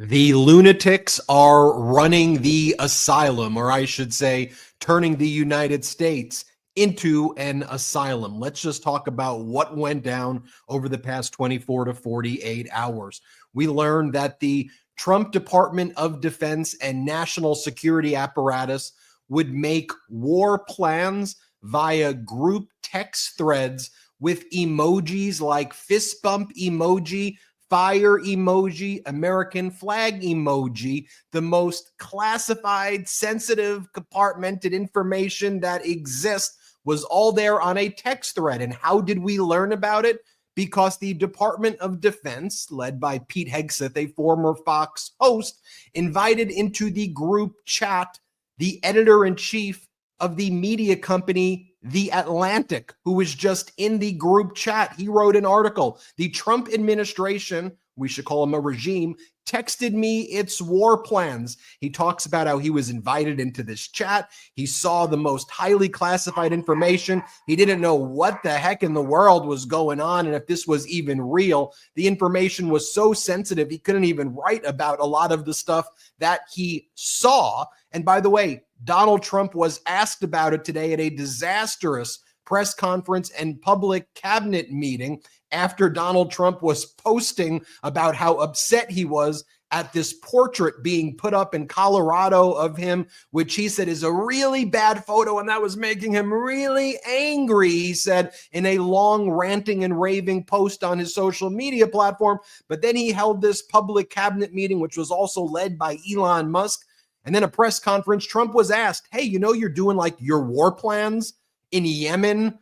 The lunatics are running the asylum, or I should say, turning the United States into an asylum. Let's just talk about what went down over the past 24 to 48 hours. We learned that the Trump Department of Defense and national security apparatus would make war plans via group text threads with emojis like fist bump emoji, fire emoji, American flag emoji, the most classified, sensitive, compartmented information that exists was all there on a text thread. And how did we learn about it? Because the Department of Defense, led by Pete Hegseth, a former Fox host, invited into the group chat the editor-in-chief of the media company The Atlantic, who was just in the group chat. He wrote an article. The Trump administration, we should call him a regime, texted me its war plans. He talks about how he was invited into this chat. He saw the most highly classified information. He didn't know what the heck in the world was going on and if this was even real. The information was so sensitive, he couldn't even write about a lot of the stuff that he saw. And by the way, Donald Trump was asked about it today at a disastrous press conference and public cabinet meeting after Donald Trump was posting about how upset he was at this portrait being put up in Colorado of him, which he said is a really bad photo, and that was making him really angry, he said in a long ranting and raving post on his social media platform. But then he held this public cabinet meeting, which was also led by Elon Musk. And then a press conference, Trump was asked, hey, you know, you're doing like your war plans in Yemen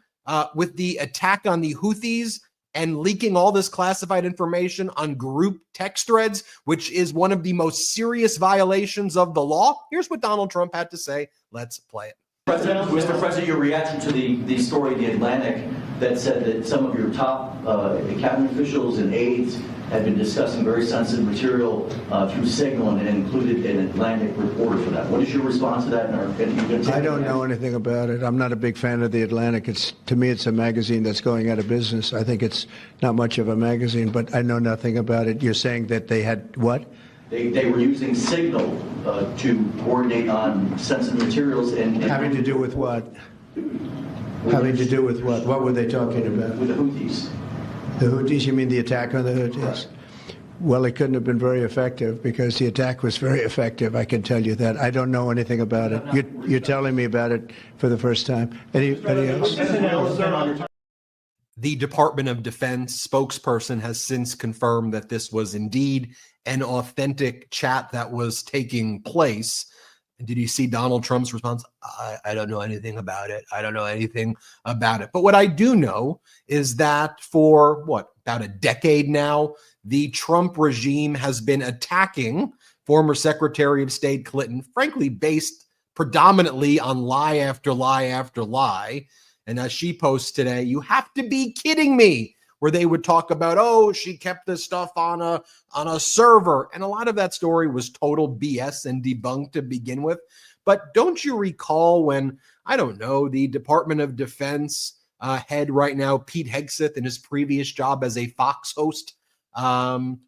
with the attack on the Houthis and leaking all this classified information on group text threads, which is one of the most serious violations of the law. Here's what Donald Trump had to say. Let's play it. Mr. President, your reaction to the story in The Atlantic that said that some of your top cabinet officials and aides had been discussing very sensitive material through Signal and included an Atlantic reporter for that. What is your response to that? I don't know anything about it. I'm not a big fan of The Atlantic. To me, it's a magazine that's going out of business. I think it's not much of a magazine, but I know nothing about it. You're saying that they had what? They were using Signal to coordinate on sensitive materials and having to do with what? Having to do with what? What were they talking about? With the Houthis. The Houthis? You mean the attack on the Houthis? Right. Well, it couldn't have been very effective because the attack was very effective. I can tell you that. I don't know anything about it. You're telling me about it for the first time. Anybody else? The Department of Defense spokesperson has since confirmed that this was indeed an authentic chat that was taking place. And did you see Donald Trump's response? I don't know anything about it. I don't know anything about it. But what I do know is that for about a decade now, the Trump regime has been attacking former Secretary of State Clinton, frankly, based predominantly on lie after lie after lie. And as she posts today, you have to be kidding me, where they would talk about, oh, she kept this stuff on a server. And a lot of that story was total BS and debunked to begin with. But don't you recall when, I don't know, the Department of Defense head right now, Pete Hegseth, in his previous job as a Fox host,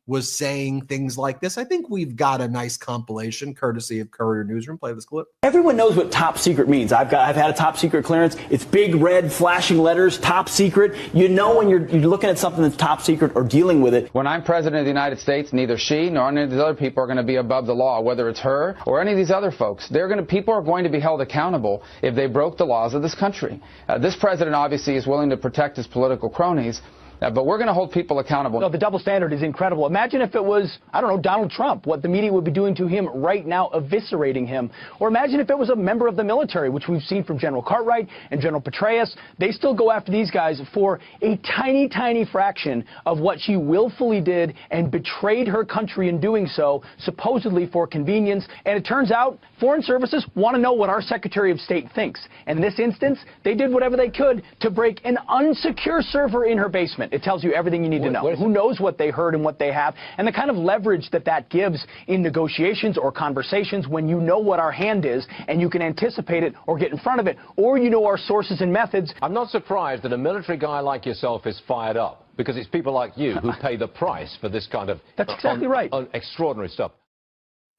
was saying things like this? I think we've got a nice compilation courtesy of Courier Newsroom. Play this clip. Everyone knows what top secret means. I've had a top secret clearance. It's big red flashing letters, top secret. You know when you're looking at something that's top secret or dealing with it. When I'm president of the United States, neither she nor any of these other people are going to be above the law, whether it's her or any of these other folks. People are going to be held accountable if they broke the laws of this country. This president obviously is willing to protect his political cronies. But we're going to hold people accountable. No, the double standard is incredible. Imagine if it was, I don't know, Donald Trump, what the media would be doing to him right now, eviscerating him. Or imagine if it was a member of the military, which we've seen from General Cartwright and General Petraeus. They still go after these guys for a tiny, tiny fraction of what she willfully did and betrayed her country in doing so, supposedly for convenience. And it turns out foreign services want to know what our Secretary of State thinks. And in this instance, they did whatever they could to break an unsecure server in her basement. document. It tells you everything you need to know. Who knows what they heard and what they have, and the kind of leverage that gives in negotiations or conversations when you know what our hand is and you can anticipate it or get in front of it, or you know our sources and methods. I'm not surprised that a military guy like yourself is fired up, because it's people like you who pay the price for this kind of That's exactly right. Extraordinary stuff.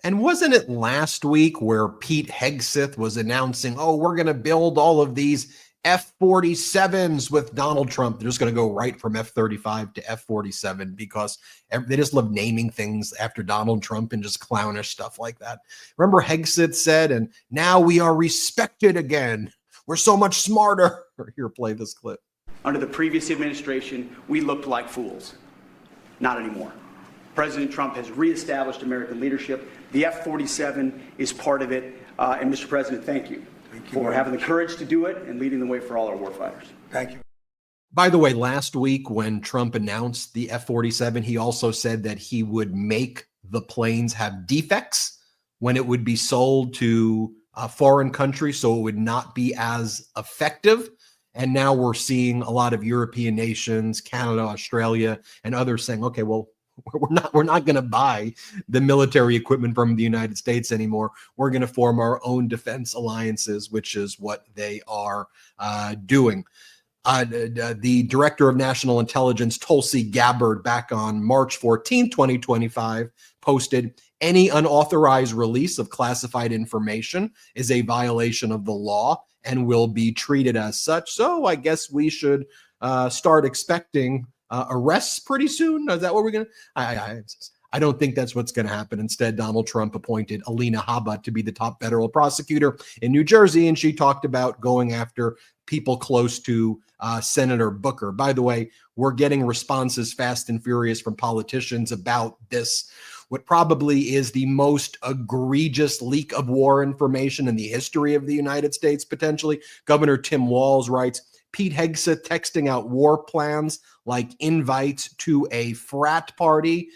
And wasn't it last week where Pete Hegseth was announcing, oh, we're going to build all of these F-47s with Donald Trump? They're just going to go right from F-35 to F-47 because they just love naming things after Donald Trump and just clownish stuff like that. Remember Hegseth said, and now we are respected again. We're so much smarter. Here, play this clip. Under the previous administration, we looked like fools. Not anymore. President Trump has reestablished American leadership. The F-47 is part of it. And Mr. President, thank you for having the courage to do it and leading the way for all our warfighters. Thank you. By the way, last week when Trump announced the F-47, he also said that he would make the planes have defects when it would be sold to foreign countries, so it would not be as effective. And now we're seeing a lot of European nations, Canada, Australia, and others saying, okay, well, we're not going to buy the military equipment from the United States anymore. We're going to form our own defense alliances, which is what they are doing. The director of national intelligence, Tulsi Gabbard, back on March 14, 2025, posted, any unauthorized release of classified information is a violation of the law and will be treated as such. So I guess we should start expecting arrests pretty soon. Is that what we're going to? I don't think that's what's going to happen. Instead, Donald Trump appointed Alina Habba to be the top federal prosecutor in New Jersey, and she talked about going after people close to Senator Booker. By the way, we're getting responses fast and furious from politicians about this. What probably is the most egregious leak of war information in the history of the United States, potentially. Governor Tim Walz writes, Pete Hegseth texting out war plans like invites to a frat party.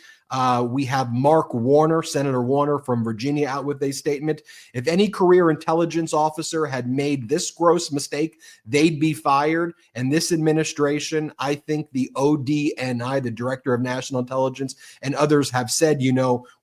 We have Mark Warner, Senator Warner from Virginia, out with a statement. If any career intelligence officer had made this gross mistake, they'd be fired. And this administration, I think the ODNI, the Director of National Intelligence, and others have said,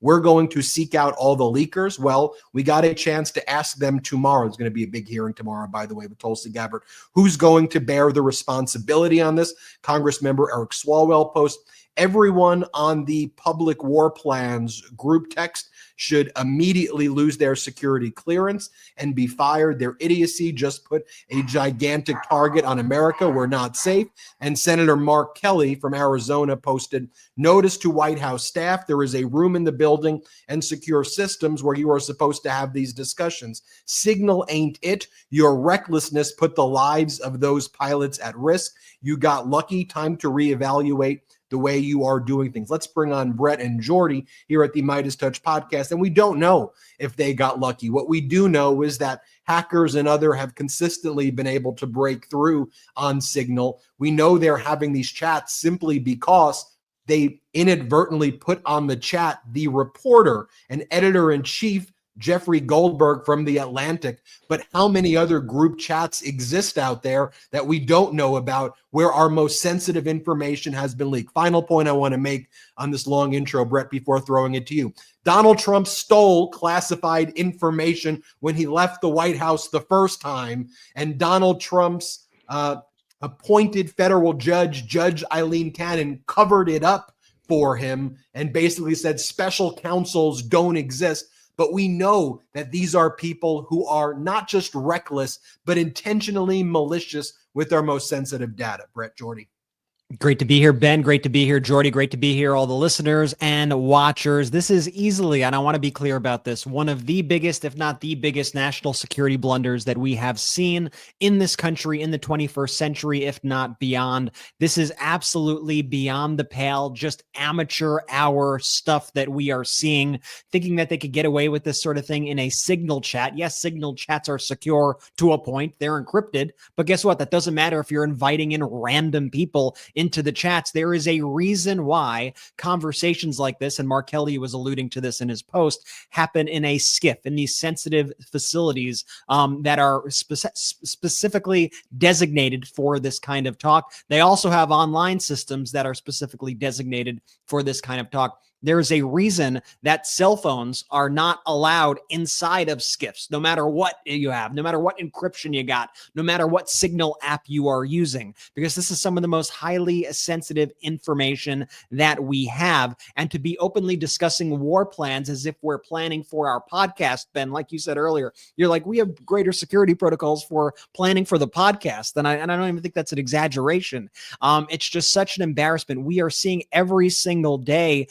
we're going to seek out all the leakers. Well, we got a chance to ask them tomorrow. There's going to be a big hearing tomorrow, by the way, with Tulsi Gabbard. Who's going to bear the responsibility on this? Congressmember Eric Swalwell posts, everyone on the public war plans group text should immediately lose their security clearance and be fired. Their idiocy just put a gigantic target on America. We're not safe. And Senator Mark Kelly from Arizona posted, notice to White House staff, there is a room in the building and secure systems where you are supposed to have these discussions. Signal ain't it. Your recklessness put the lives of those pilots at risk. You got lucky. Time to reevaluate the way you are doing things. Let's bring on Brett and Jordy here at the MeidasTouch Podcast. And we don't know if they got lucky. What we do know is that hackers and other have consistently been able to break through on Signal. We know they're having these chats simply because they inadvertently put on the chat the reporter and editor-in-chief Jeffrey Goldberg from The Atlantic, but how many other group chats exist out there that we don't know about where our most sensitive information has been leaked? Final point I want to make on this long intro, Brett, before throwing it to you. Donald Trump stole classified information when he left the White House the first time, and Donald Trump's appointed federal Judge Eileen Cannon, covered it up for him and basically said special counsels don't exist. But we know that these are people who are not just reckless, but intentionally malicious with our most sensitive data. Brett, Jordy. Great to be here, Ben. Great to be here, Jordy. Great to be here, all the listeners and watchers. This is easily, and I want to be clear about this, one of the biggest, if not the biggest, national security blunders that we have seen in this country in the 21st century, if not beyond. This is absolutely beyond the pale, just amateur hour stuff that we are seeing, thinking that they could get away with this sort of thing in a Signal chat. Yes, Signal chats are secure to a point. They're encrypted. But guess what? That doesn't matter if you're inviting in random people into the chats. There is a reason why conversations like this, and Mark Kelly was alluding to this in his post, happen in a SCIF, in these sensitive facilities that are specifically designated for this kind of talk. They also have online systems that are specifically designated for this kind of talk. There's a reason that cell phones are not allowed inside of SCIFs, no matter what you have, no matter what encryption you got, no matter what Signal app you are using, because this is some of the most highly sensitive information that we have. And to be openly discussing war plans as if we're planning for our podcast, Ben, like you said earlier, you're like, we have greater security protocols for planning for the podcast. And I don't even think that's an exaggeration. It's just such an embarrassment. We are seeing every single day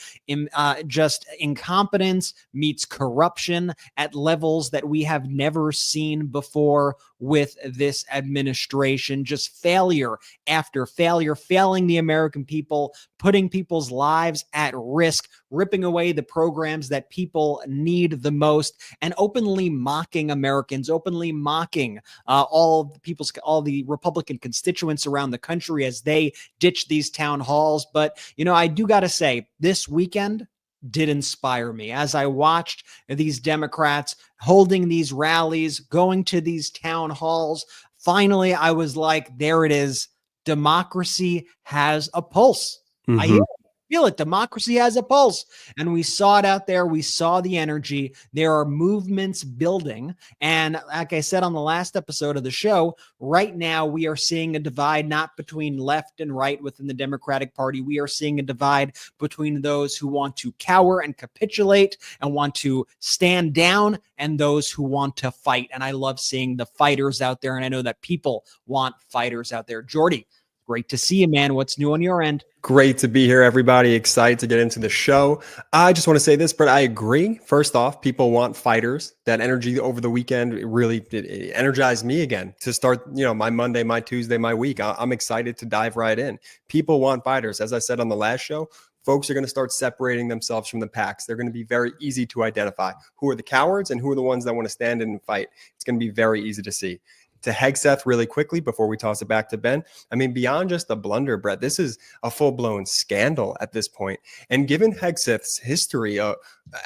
just incompetence meets corruption at levels that we have never seen before with this administration. Just failure after failure, failing the American people, putting people's lives at risk, ripping away the programs that people need the most, and openly mocking Americans, openly mocking all the Republican constituents around the country as they ditch these town halls. But, I do got to say, this weekend did inspire me as I watched these Democrats holding these rallies, going to these town halls. Finally, I was like, there it is. Democracy has a pulse. I hear it. Feel it. Democracy has a pulse. And we saw it out there. We saw the energy. There are movements building. And like I said on the last episode of the show, right now we are seeing a divide not between left and right within the Democratic Party. We are seeing a divide between those who want to cower and capitulate and want to stand down and those who want to fight. And I love seeing the fighters out there. And I know that people want fighters out there. Jordy, great to see you, man. What's new on your end? Great to be here, everybody. Excited to get into the show. I just want to say this, Brett. I agree. First off, people want fighters. That energy over the weekend it energized me again to start, my Monday, my Tuesday, my week. I'm excited to dive right in. People want fighters. As I said on the last show, folks are going to start separating themselves from the packs. They're going to be very easy to identify who are the cowards and who are the ones that want to stand in and fight. It's going to be very easy to see. To Hegseth really quickly before we toss it back to Ben. I mean, beyond just a blunder, Brett, this is a full-blown scandal at this point. And given Hegseth's history, I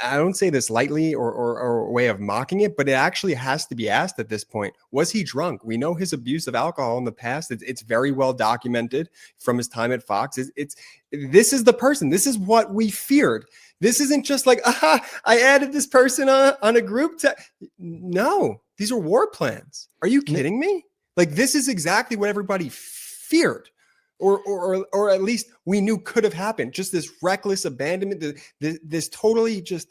don't say this lightly or a way of mocking it, but it actually has to be asked at this point. Was he drunk? We know his abuse of alcohol in the past. It's very well documented from his time at Fox. This is the person. This is what we feared. This isn't just like, I added this person on a group. No, these are war plans. Are you kidding me? Like, this is exactly what everybody feared, or at least we knew could have happened. Just this reckless abandonment, this totally just,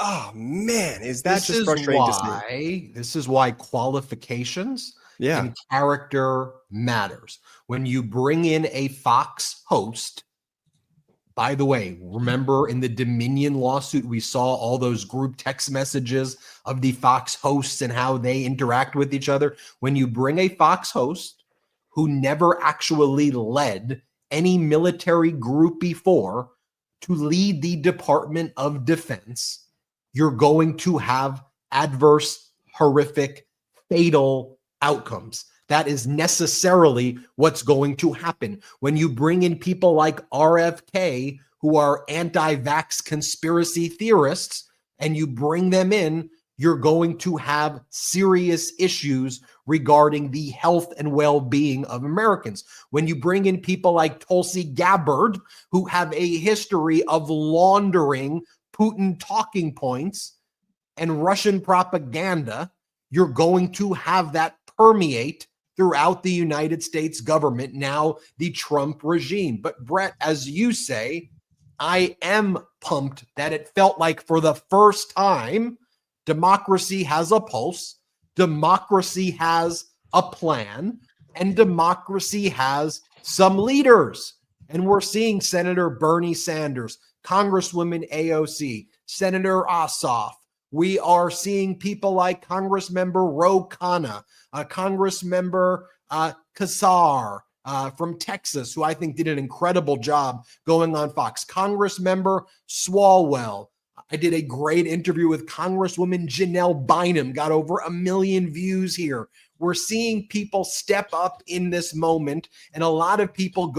oh man, is that just frustrating to see? This is why qualifications and character matters. When you bring in a Fox host, by the way, remember in the Dominion lawsuit, we saw all those group text messages of the Fox hosts and how they interact with each other. When you bring a Fox host who never actually led any military group before to lead the Department of Defense, you're going to have adverse, horrific, fatal outcomes. That is necessarily what's going to happen. When you bring in people like RFK, who are anti-vax conspiracy theorists, and you bring them in, you're going to have serious issues regarding the health and well-being of Americans. When you bring in people like Tulsi Gabbard, who have a history of laundering Putin talking points and Russian propaganda, you're going to have that permeate throughout the United States government, now the Trump regime. But Brett, as you say, I am pumped that it felt like for the first time, democracy has a pulse, democracy has a plan, and democracy has some leaders. And we're seeing Senator Bernie Sanders, Congresswoman AOC, Senator Ossoff. We are seeing people like Congressmember Ro Khanna, Congressmember Kassar from Texas, who I think did an incredible job going on Fox. Congressmember Swalwell. I did a great interview with Congresswoman Janelle Bynum, got over 1 million views here. we're seeing people step up in this moment, and a lot of people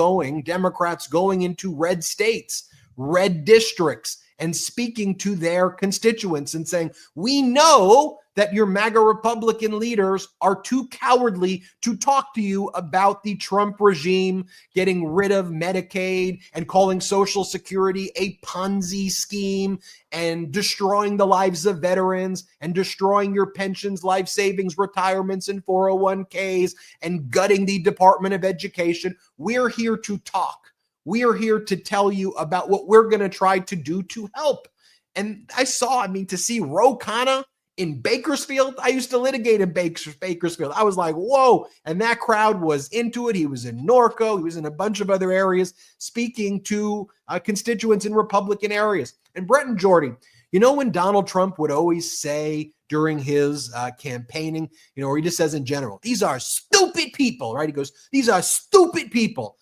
Democrats going into red states, red districts, and speaking to their constituents and saying, we know that your MAGA Republican leaders are too cowardly to talk to you about the Trump regime getting rid of Medicaid and calling Social Security a Ponzi scheme and destroying the lives of veterans and destroying your pensions, life savings, retirements, and 401ks and gutting the Department of Education. We're here to talk. We are here to tell you about what we're going to try to do to help. And to see Ro Khanna in Bakersfield, I used to litigate in Bakersfield. I was like, whoa. And that crowd was into it. He was in Norco. He was in a bunch of other areas speaking to constituents in Republican areas. And Brett and Jordy, when Donald Trump would always say during his campaigning, or he just says in general, these are stupid people, right? He goes, these are stupid people.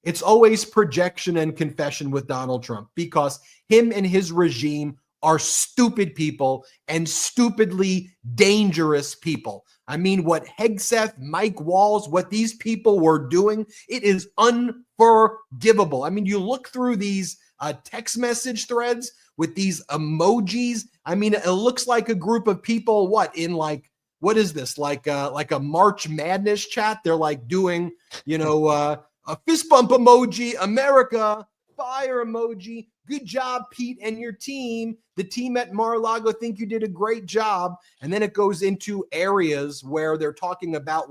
It's always projection and confession with Donald Trump because him and his regime are stupid people and stupidly dangerous people. I mean, what Hegseth, Mike Walls, what these people were doing, it is unforgivable. I mean, you look through these text message threads with these emojis. I mean, it looks like a group of people, what is this? Like a March Madness chat? They're like doing, a fist bump emoji, America, fire emoji. Good job, Pete and your team. The team at Mar-a-Lago think you did a great job. And then it goes into areas where they're talking about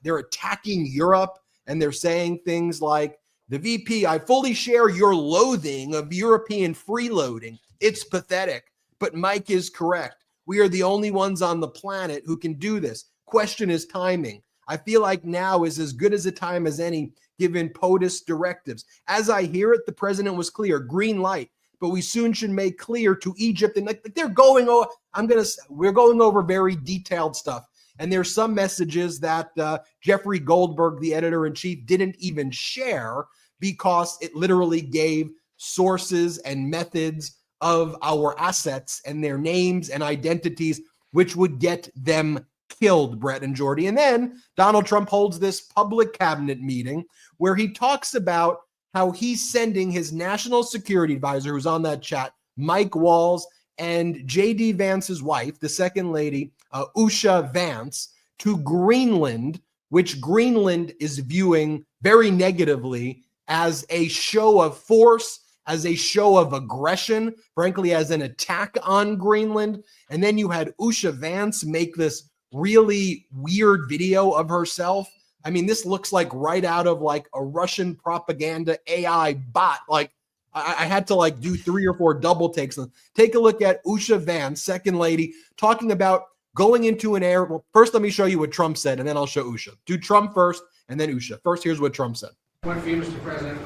they're attacking Europe and they're saying things like, the VP, I fully share your loathing of European freeloading. It's pathetic, but Mike is correct. We are the only ones on the planet who can do this. Question is timing. I feel like now is as good as a time as any given POTUS directives. As I hear it, the president was clear, green light, but we soon should make clear to Egypt and they're going over, we're going over very detailed stuff. And there's some messages that Jeffrey Goldberg, the editor-in-chief, didn't even share because it literally gave sources and methods of our assets and their names and identities, which would get them killed, Brett and Jordy. And then Donald Trump holds this public cabinet meeting where he talks about how he's sending his national security advisor, who's on that chat, Mike Walls, and J.D. Vance's wife, the second lady, Usha Vance, to Greenland, which Greenland is viewing very negatively as a show of force, as a show of aggression, frankly, as an attack on Greenland. And then you had Usha Vance make this really weird video of herself. I mean, this looks like right out of a Russian propaganda AI bot. I had to do 3 or 4 double takes. Take a look at Usha Vance, second lady, talking about going into an air. Well, first, let me show you what Trump said, and then I'll show Usha. Do Trump first, and then Usha. First, here's what Trump said. One for you, Mr. President.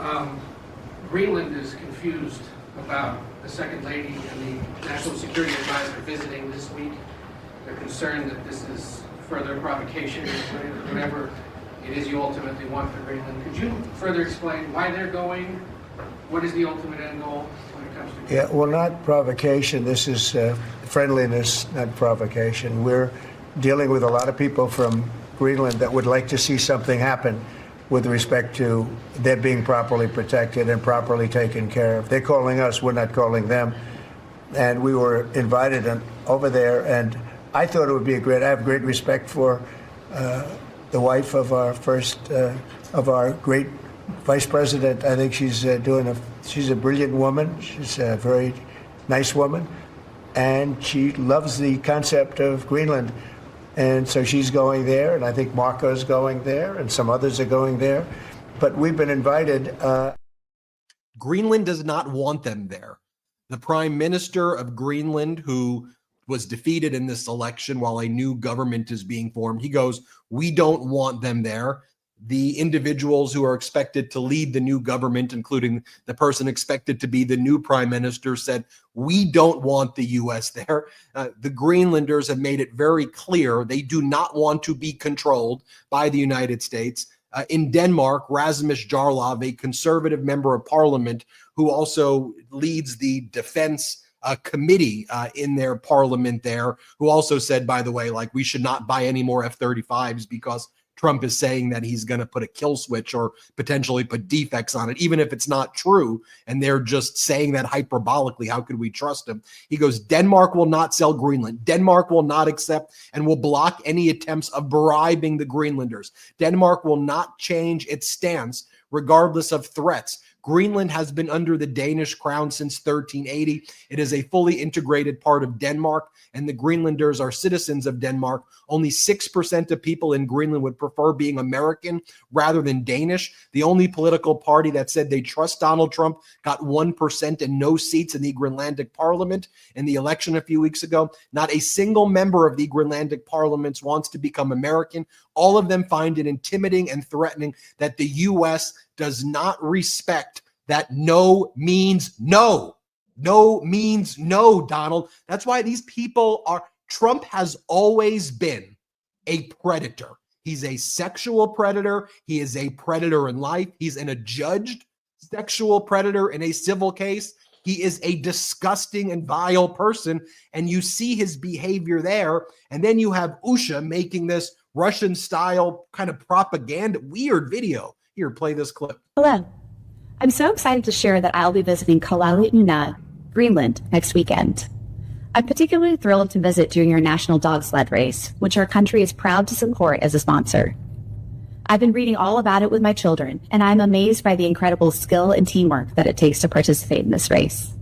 Greenland is confused about the second lady and the national security advisor visiting this week. They're concerned that this is further provocation, whatever it is you ultimately want for Greenland. Could you further explain why they're going? What is the ultimate end goal when it comes to Greenland? Yeah, well, not provocation. This is friendliness, not provocation. We're dealing with a lot of people from Greenland that would like to see something happen with respect to them being properly protected and properly taken care of. They're calling us, we're not calling them. And we were invited over there, and I thought it would be I have great respect for the wife of our great vice president. I think she's a brilliant woman. She's a very nice woman, and she loves the concept of Greenland. And so she's going there, and I think Marco's going there, and some others are going there. But we've been invited. Greenland does not want them there. The prime minister of Greenland, who was defeated in this election while a new government is being formed, he goes, we don't want them there. The individuals who are expected to lead the new government, including the person expected to be the new prime minister, said, we don't want the U.S. there. The Greenlanders have made it very clear they do not want to be controlled by the United States. In Denmark, Rasmus Jarlov, a conservative member of parliament who also leads the defense committee in their parliament there, who also said, by the way, like we should not buy any more F-35s because Trump is saying that he's going to put a kill switch or potentially put defects on it, even if it's not true. And they're just saying that hyperbolically. How could we trust him? He goes, Denmark will not sell Greenland. Denmark will not accept and will block any attempts of bribing the Greenlanders. Denmark will not change its stance regardless of threats. Greenland has been under the Danish crown since 1380. It is a fully integrated part of Denmark, and the Greenlanders are citizens of Denmark. Only 6% of people in Greenland would prefer being American rather than Danish. The only political party that said they trust Donald Trump got 1% and no seats in the Greenlandic parliament in the election a few weeks ago. Not a single member of the Greenlandic parliament wants to become American. All of them find it intimidating and threatening that the U.S. does not respect that no means no. No means no, Donald. That's why these people are, Trump has always been a predator. He's a sexual predator. He is a predator in life. He's an adjudged sexual predator in a civil case. He is a disgusting and vile person. And you see his behavior there. And then you have Usha making this Russian style kind of propaganda, weird video. Here, play this clip. Hello. I'm so excited to share that I'll be visiting Kalaali'una, Greenland, next weekend. I'm particularly thrilled to visit during your national dog sled race, which our country is proud to support as a sponsor. I've been reading all about it with my children, and I'm amazed by the incredible skill and teamwork that it takes to participate in this race.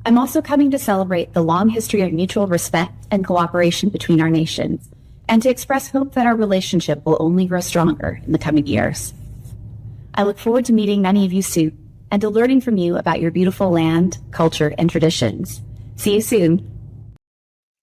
I'm also coming to celebrate the long history of mutual respect and cooperation between our nations, and to express hope that our relationship will only grow stronger in the coming years. I look forward to meeting many of you soon and to learning from you about your beautiful land, culture, and traditions. See you soon.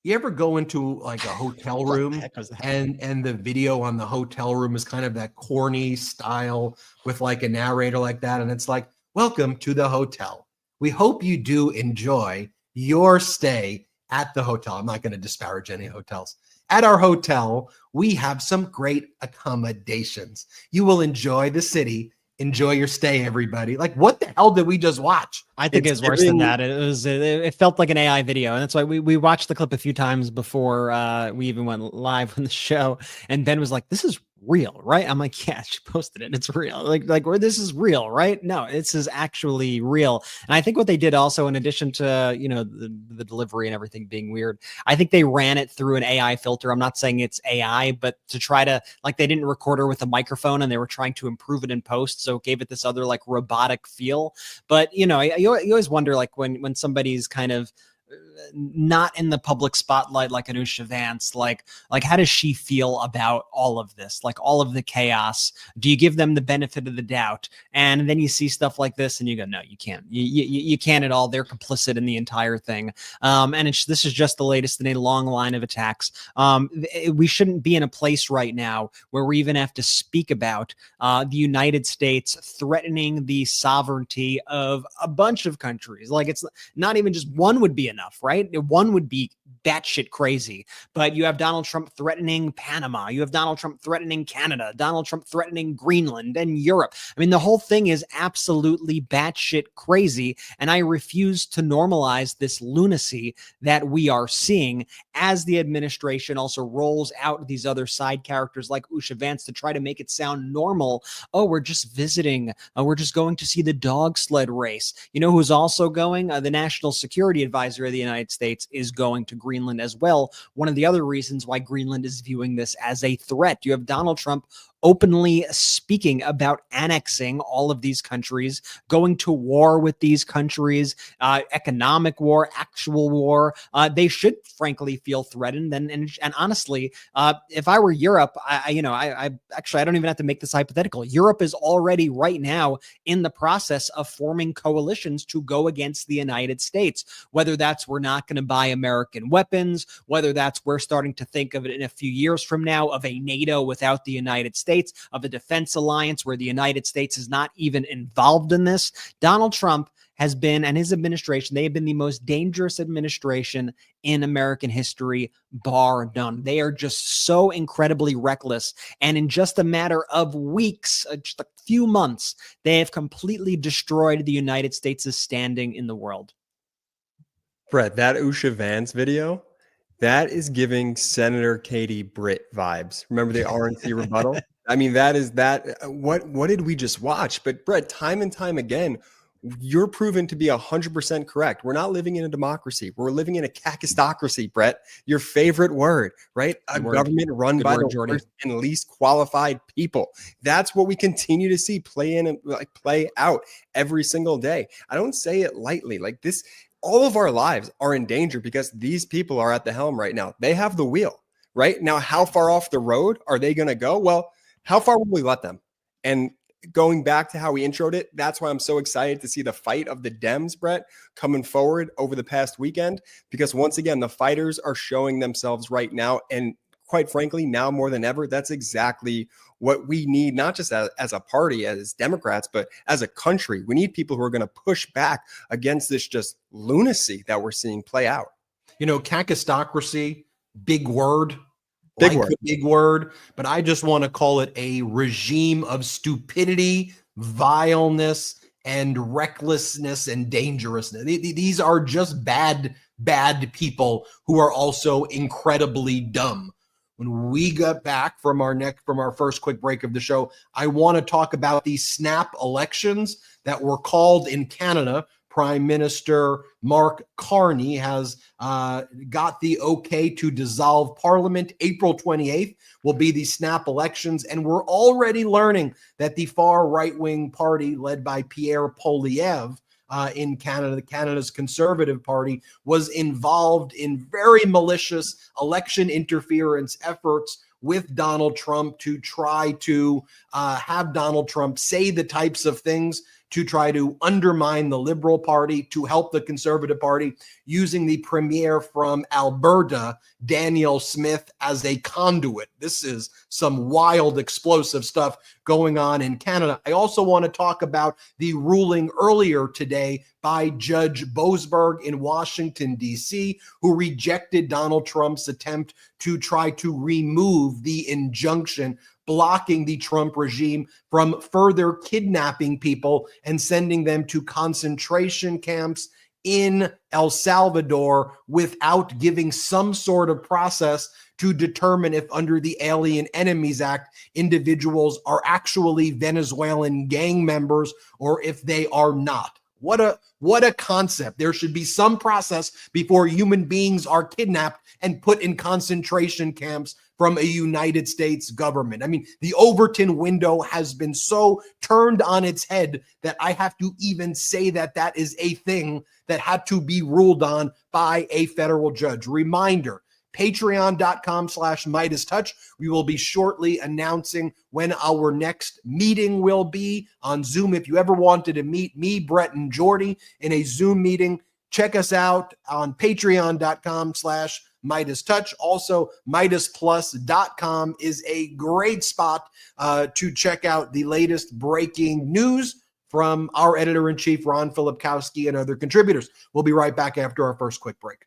You ever go into like a hotel room and the video on the hotel room is kind of that corny style with like a narrator like that, and it's like, welcome to the hotel. We hope you do enjoy your stay at the hotel. I'm not going to disparage any hotels. At our hotel, we have some great accommodations. You will enjoy the city. Enjoy your stay, everybody. Like, what the hell did we just watch? I think it's worse than that. It felt like an AI video. And that's why we watched the clip a few times before we even went live on the show. And Ben was like, this is real, right? I'm like, yeah, she posted it. It's real. Like where this is real, right? No, this is actually real. And I think what they did also, in addition to, you know, the delivery and everything being weird, I think they ran it through an AI filter. I'm not saying it's AI, but to try to, like, they didn't record her with a microphone and they were trying to improve it in post. So it gave it this other like robotic feel. But, you know, you always wonder, like, when somebody's kind of not in the public spotlight, like Anusha Vance, like how does she feel about all of this, like all of the chaos? Do you give them the benefit of the doubt? And then you see stuff like this and you go, no, you can't. You can't at all. They're complicit in the entire thing. And this is just the latest in a long line of attacks. We shouldn't be in a place right now where we even have to speak about the United States threatening the sovereignty of a bunch of countries. Like, it's not even just one would be enough, right? One would be batshit crazy, but you have Donald Trump threatening Panama. You have Donald Trump threatening Canada, Donald Trump threatening Greenland and Europe. I mean, the whole thing is absolutely batshit crazy. And I refuse to normalize this lunacy that we are seeing as the administration also rolls out these other side characters like Usha Vance to try to make it sound normal. Oh, we're just visiting. We're just going to see the dog sled race. You know who's also going? The National Security Advisor of the United States is going to Greenland as well. One of the other reasons why Greenland is viewing this as a threat. You have Donald Trump openly speaking about annexing all of these countries, going to war with these countries, economic war, actual war. They should frankly feel threatened. And honestly, if I were Europe, I don't even have to make this hypothetical. Europe is already right now in the process of forming coalitions to go against the United States, whether that's we're not going to buy American weapons, whether that's we're starting to think of it in a few years from now of a NATO without the United States, of a defense alliance where the United States is not even involved in this. Donald Trump has been, and his administration, they have been the most dangerous administration in American history, bar none. They are just so incredibly reckless. And in just a matter of weeks, just a few months, they have completely destroyed the United States' standing in the world. Brett, that Usha Vance video, that is giving Senator Katie Britt vibes. Remember the RNC rebuttal? I mean, what did we just watch? But Brett, time and time again, you're proven to be 100% correct. We're not living in a democracy. We're living in a kakistocracy, Brett. Your favorite word, right? A government run by the worst and least qualified people. That's what we continue to see play out every single day. I don't say it lightly. Like this, all of our lives are in danger because these people are at the helm right now. They have the wheel, right? Now, how far off the road are they going to go? Well, how far will we let them? And going back to how we introed it, that's why I'm so excited to see the fight of the Dems, Brett, coming forward over the past weekend, because once again, the fighters are showing themselves right now. And quite frankly, now more than ever, that's exactly what we need, not just as a party, as Democrats, but as a country. We need people who are going to push back against this just lunacy that we're seeing play out. You know, kakistocracy, big word. Big word, but I just want to call it a regime of stupidity, vileness, and recklessness and dangerousness. These are just bad people who are also incredibly dumb. When we got back from our first quick break of the show, I want to talk about these snap elections that were called in Canada. Prime Minister Mark Carney has got the okay to dissolve Parliament. April 28th will be the snap elections, and we're already learning that the far right-wing party led by Pierre Poilievre in Canada, Canada's Conservative Party, was involved in very malicious election interference efforts with Donald Trump to try to have Donald Trump say the types of things to try to undermine the Liberal Party, to help the Conservative Party, using the premier from Alberta, Daniel Smith, as a conduit. This is some wild, explosive stuff going on in Canada. I also want to talk about the ruling earlier today by Judge Boasberg in Washington, D.C., who rejected Donald Trump's attempt to try to remove the injunction blocking the Trump regime from further kidnapping people and sending them to concentration camps in El Salvador without giving some sort of process to determine if under the Alien Enemies Act, individuals are actually Venezuelan gang members or if they are not. What a concept. There should be some process before human beings are kidnapped and put in concentration camps from a United States government. I mean, the Overton window has been so turned on its head that I have to even say that that is a thing that had to be ruled on by a federal judge. Reminder, patreon.com/MeidasTouch. We will be shortly announcing when our next meeting will be on Zoom. If you ever wanted to meet me, Brett, and Jordy in a Zoom meeting, check us out on patreon.com/MeidasTouch. Also, MeidasPlus.com is a great spot to check out the latest breaking news from our editor-in-chief, Ron Filipkowski, and other contributors. We'll be right back after our first quick break.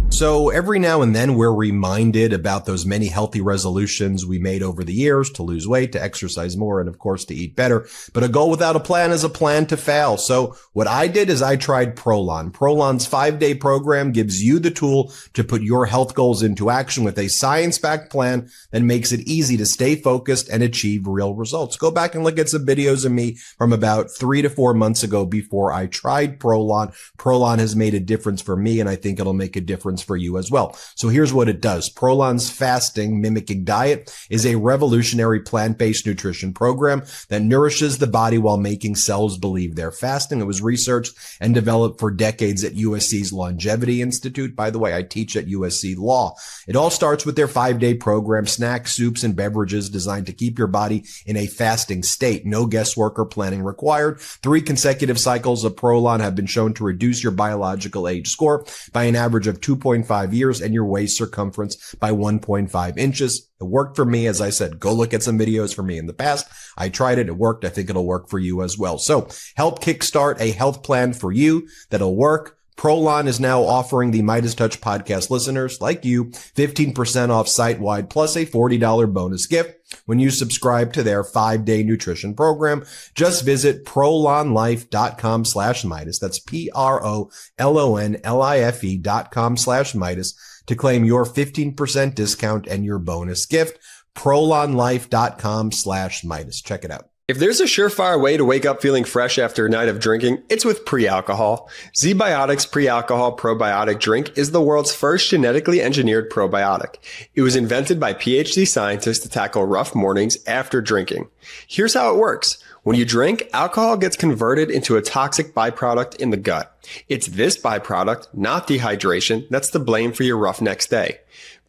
So every now and then we're reminded about those many healthy resolutions we made over the years to lose weight, to exercise more, and of course to eat better. But a goal without a plan is a plan to fail. So what I did is I tried Prolon. Prolon's 5-day program gives you the tool to put your health goals into action with a science-backed plan that makes it easy to stay focused and achieve real results. Go back and look at some videos of me from about 3 to 4 months ago before I tried Prolon. Prolon has made a difference for me, and I think it'll make a difference for you as well. So here's what it does. Prolon's fasting mimicking diet is a revolutionary plant-based nutrition program that nourishes the body while making cells believe they're fasting. It was researched and developed for decades at USC's Longevity Institute. By the way, I teach at USC Law. It all starts with their 5-day program, snacks, soups, and beverages designed to keep your body in a fasting state. No guesswork or planning required. 3 consecutive cycles of Prolon have been shown to reduce your biological age score by an average of 2.5 years and your waist circumference by 1.5 inches. It worked for me. As I said, go look at some videos for me in the past. I tried it. It worked. I think it'll work for you as well. So help kickstart a health plan for you that'll work. Prolon is now offering the MeidasTouch podcast listeners like you 15% off site-wide plus a $40 bonus gift when you subscribe to their 5-day nutrition program. Just visit prolonlife.com/Meidas. That's PROLONLIFE.com/Meidas to claim your 15% discount and your bonus gift. prolonlife.com/Meidas. Check it out. If there's a surefire way to wake up feeling fresh after a night of drinking, it's with pre-alcohol. ZBiotics Pre-Alcohol Probiotic Drink is the world's first genetically engineered probiotic. It was invented by PhD scientists to tackle rough mornings after drinking. Here's how it works. When you drink, alcohol gets converted into a toxic byproduct in the gut. It's this byproduct, not dehydration, that's to blame for your rough next day.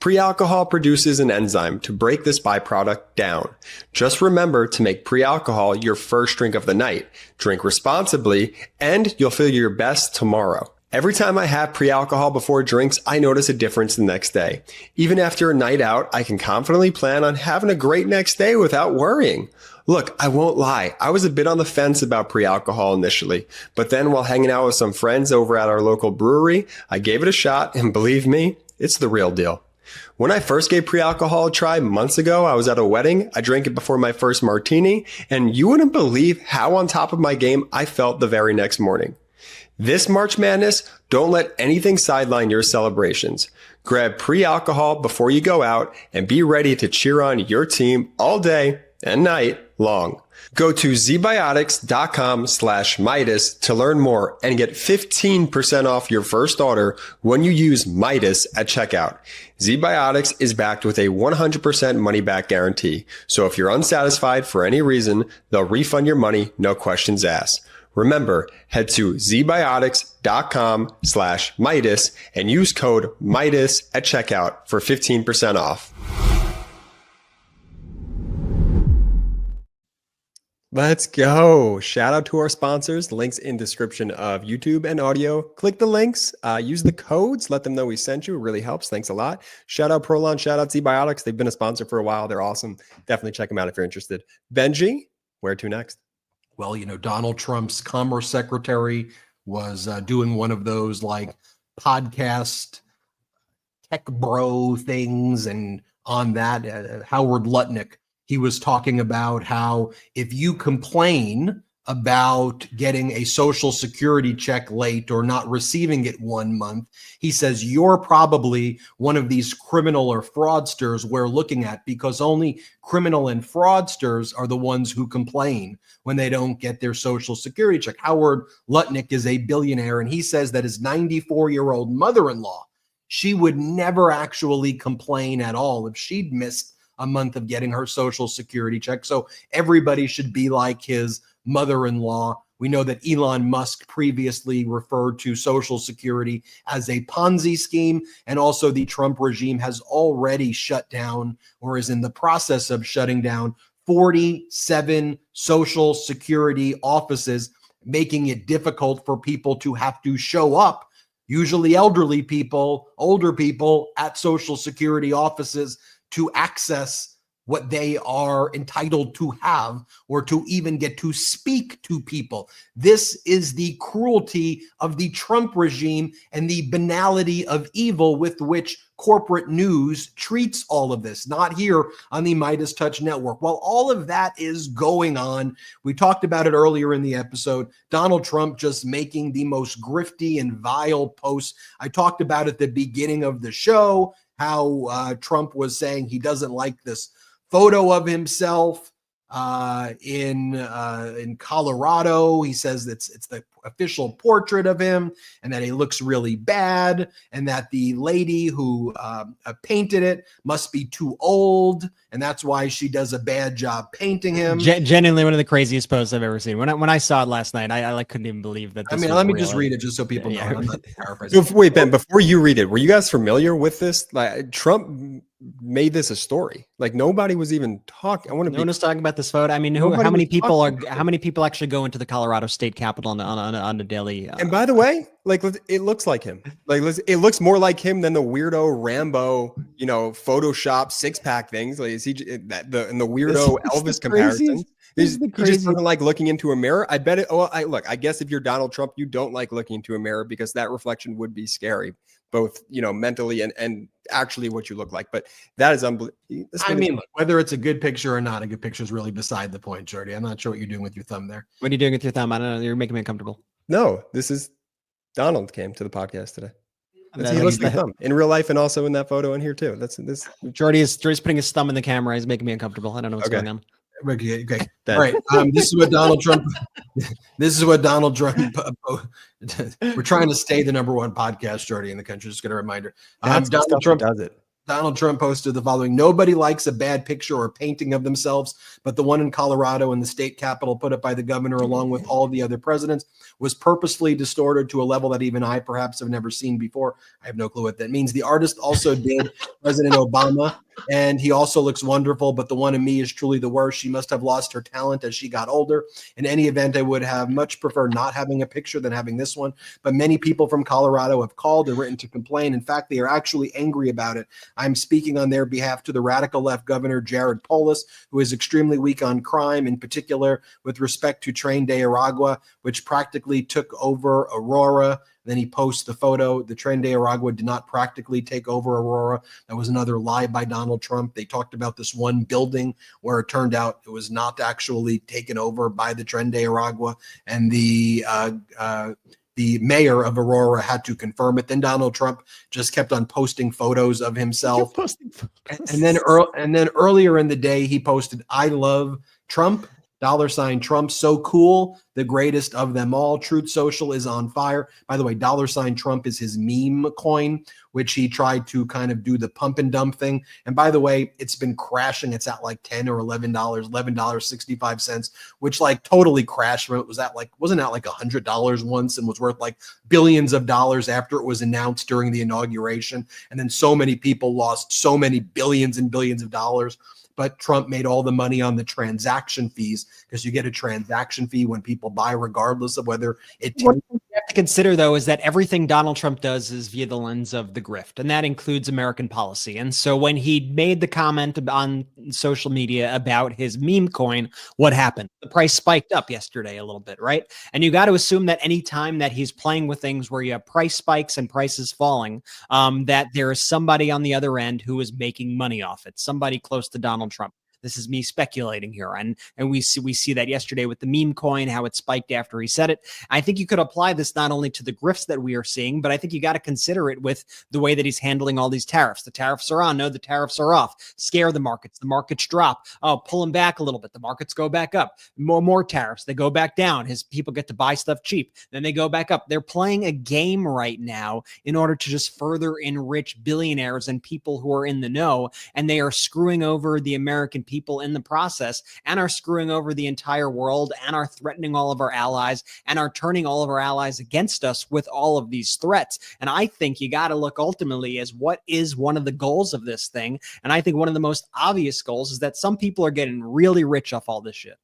Pre-alcohol produces an enzyme to break this byproduct down. Just remember to make pre-alcohol your first drink of the night. Drink responsibly, and you'll feel your best tomorrow. Every time I have pre-alcohol before drinks, I notice a difference the next day. Even after a night out, I can confidently plan on having a great next day without worrying. Look, I won't lie. I was a bit on the fence about pre-alcohol initially, but then while hanging out with some friends over at our local brewery, I gave it a shot, and believe me, it's the real deal. When I first gave pre-alcohol a try months ago, I was at a wedding. I drank it before my first martini, and you wouldn't believe how on top of my game I felt the very next morning. This March Madness, don't let anything sideline your celebrations. Grab pre-alcohol before you go out and be ready to cheer on your team all day and night long. Go to zbiotics.com/Meidas to learn more and get 15% off your first order when you use Meidas at checkout. ZBiotics is backed with a 100% money-back guarantee. So if you're unsatisfied for any reason, they'll refund your money, no questions asked. Remember, head to zbiotics.com/Meidas and use code Meidas at checkout for 15% off. Let's go. Shout out to our sponsors. Links in description of YouTube and audio. Click the links. Use the codes. Let them know we sent you. It really helps. Thanks a lot. Shout out Prolon. Shout out ZBiotics. They've been a sponsor for a while. They're awesome. Definitely check them out if you're interested. Benji, where to next? Well, Donald Trump's Commerce Secretary was doing one of those like podcast tech bro things. And on that, Howard Lutnick, he was talking about how if you complain about getting a Social Security check late or not receiving it 1 month, he says you're probably one of these criminal or fraudsters we're looking at, because only criminal and fraudsters are the ones who complain when they don't get their Social Security check. Howard Lutnick is a billionaire, and he says that his 94-year-old mother-in-law, she would never actually complain at all if she'd missed a month of getting her Social Security check. So everybody should be like his mother-in-law. We know that Elon Musk previously referred to Social Security as a Ponzi scheme, and also the Trump regime has already shut down, or is in the process of shutting down, 47 Social Security offices, making it difficult for people to have to show up, usually elderly people, older people, at Social Security offices to access what they are entitled to have, or to even get to speak to people. This is the cruelty of the Trump regime and the banality of evil with which corporate news treats all of this, not here on the MeidasTouch Network. While all of that is going on, we talked about it earlier in the episode, Donald Trump just making the most grifty and vile posts. I talked about at the beginning of the show how Trump was saying he doesn't like this photo of himself in Colorado. He says it's the official portrait of him, and that he looks really bad, and that the lady who painted it must be too old, and that's why she does a bad job painting him. Genuinely one of the craziest posts I've ever seen. When I saw it last night, I like couldn't even believe that. Let me just read it just so people know. I'm not paraphrasing. Wait, Ben, before you read it, were you guys familiar with this? Like, Trump made this a story. Like, nobody was even talking. No one was talking about this photo. I mean, how many people actually go into the Colorado State Capitol on a daily? And by the way, like, it looks like him. Like, it looks more like him than the weirdo Rambo, Photoshop 6-pack things. Like, is he and the weirdo Elvis comparison? He just doesn't like looking into a mirror. I bet it. Oh, I guess if you're Donald Trump, you don't like looking into a mirror because that reflection would be scary, both, mentally and actually what you look like. But that is unbelievable. I mean, whether it's a good picture or not a good picture is really beside the point, Jordy. I'm not sure what you're doing with your thumb there. What are you doing with your thumb? I don't know. You're making me uncomfortable. No, this is Donald came to the podcast today. He looks like thumb in real life and also in that photo in here too. That's this. Jordy's putting his thumb in the camera. He's making me uncomfortable. I don't know what's going on. Okay. All right. This is what Donald Trump. We're trying to stay the number one podcast, Jordy, in the country. Just get a reminder. Donald Trump does it. Donald Trump posted the following: nobody likes a bad picture or painting of themselves, but the one in Colorado in the state capitol put up by the governor along with all the other presidents was purposefully distorted to a level that even I perhaps have never seen before. I have no clue what that means. The artist also did President Obama, and he also looks wonderful, but the one in me is truly the worst. She must have lost her talent as she got older. In any event, I would have much preferred not having a picture than having this one, but many people from Colorado have called and written to complain. In fact, they are actually angry about it. I'm speaking on their behalf to the radical left governor, Jared Polis, who is extremely weak on crime, in particular with respect to Tren de Aragua, which practically took over Aurora. Then he posts the photo. The Tren de Aragua did not practically take over Aurora. That was another lie by Donald Trump. They talked about this one building where it turned out it was not actually taken over by the Tren de Aragua, and the mayor of Aurora had to confirm it. Then Donald Trump just kept on posting photos of himself. And then earlier in the day, he posted, "I love Trump, $ Trump, so cool, the greatest of them all. Truth Social is on fire." By the way, $, Trump is his meme coin, which he tried to kind of do the pump and dump thing. And by the way, it's been crashing. It's at like $10 or $11.65, which like totally crashed. It was at like, wasn't at like $100 once and was worth like billions of dollars after it was announced during the inauguration. And then so many people lost so many billions and billions of dollars. But Trump made all the money on the transaction fees, because you get a transaction fee when people buy, regardless of whether it. What you have to consider, though, is that everything Donald Trump does is via the lens of the grift, and that includes American policy. And so when he made the comment on social media about his meme coin, what happened? The price spiked up yesterday a little bit, right? And you got to assume that any time that he's playing with things where you have price spikes and prices falling, that there is somebody on the other end who is making money off it, somebody close to Donald Trump. This is me speculating here. And we see that yesterday with the meme coin, how it spiked after he said it. I think you could apply this not only to the grifts that we are seeing, but I think you got to consider it with the way that he's handling all these tariffs. The tariffs are on. No, the tariffs are off. Scare the markets. The markets drop. Oh, pull them back a little bit. The markets go back up. More tariffs. They go back down. His people get to buy stuff cheap. Then they go back up. They're playing a game right now in order to just further enrich billionaires and people who are in the know. And they are screwing over the American people in the process, and are screwing over the entire world, and are threatening all of our allies, and are turning all of our allies against us with all of these threats. And I think you got to look ultimately as what is one of the goals of this thing. And I think one of the most obvious goals is that some people are getting really rich off all this shit.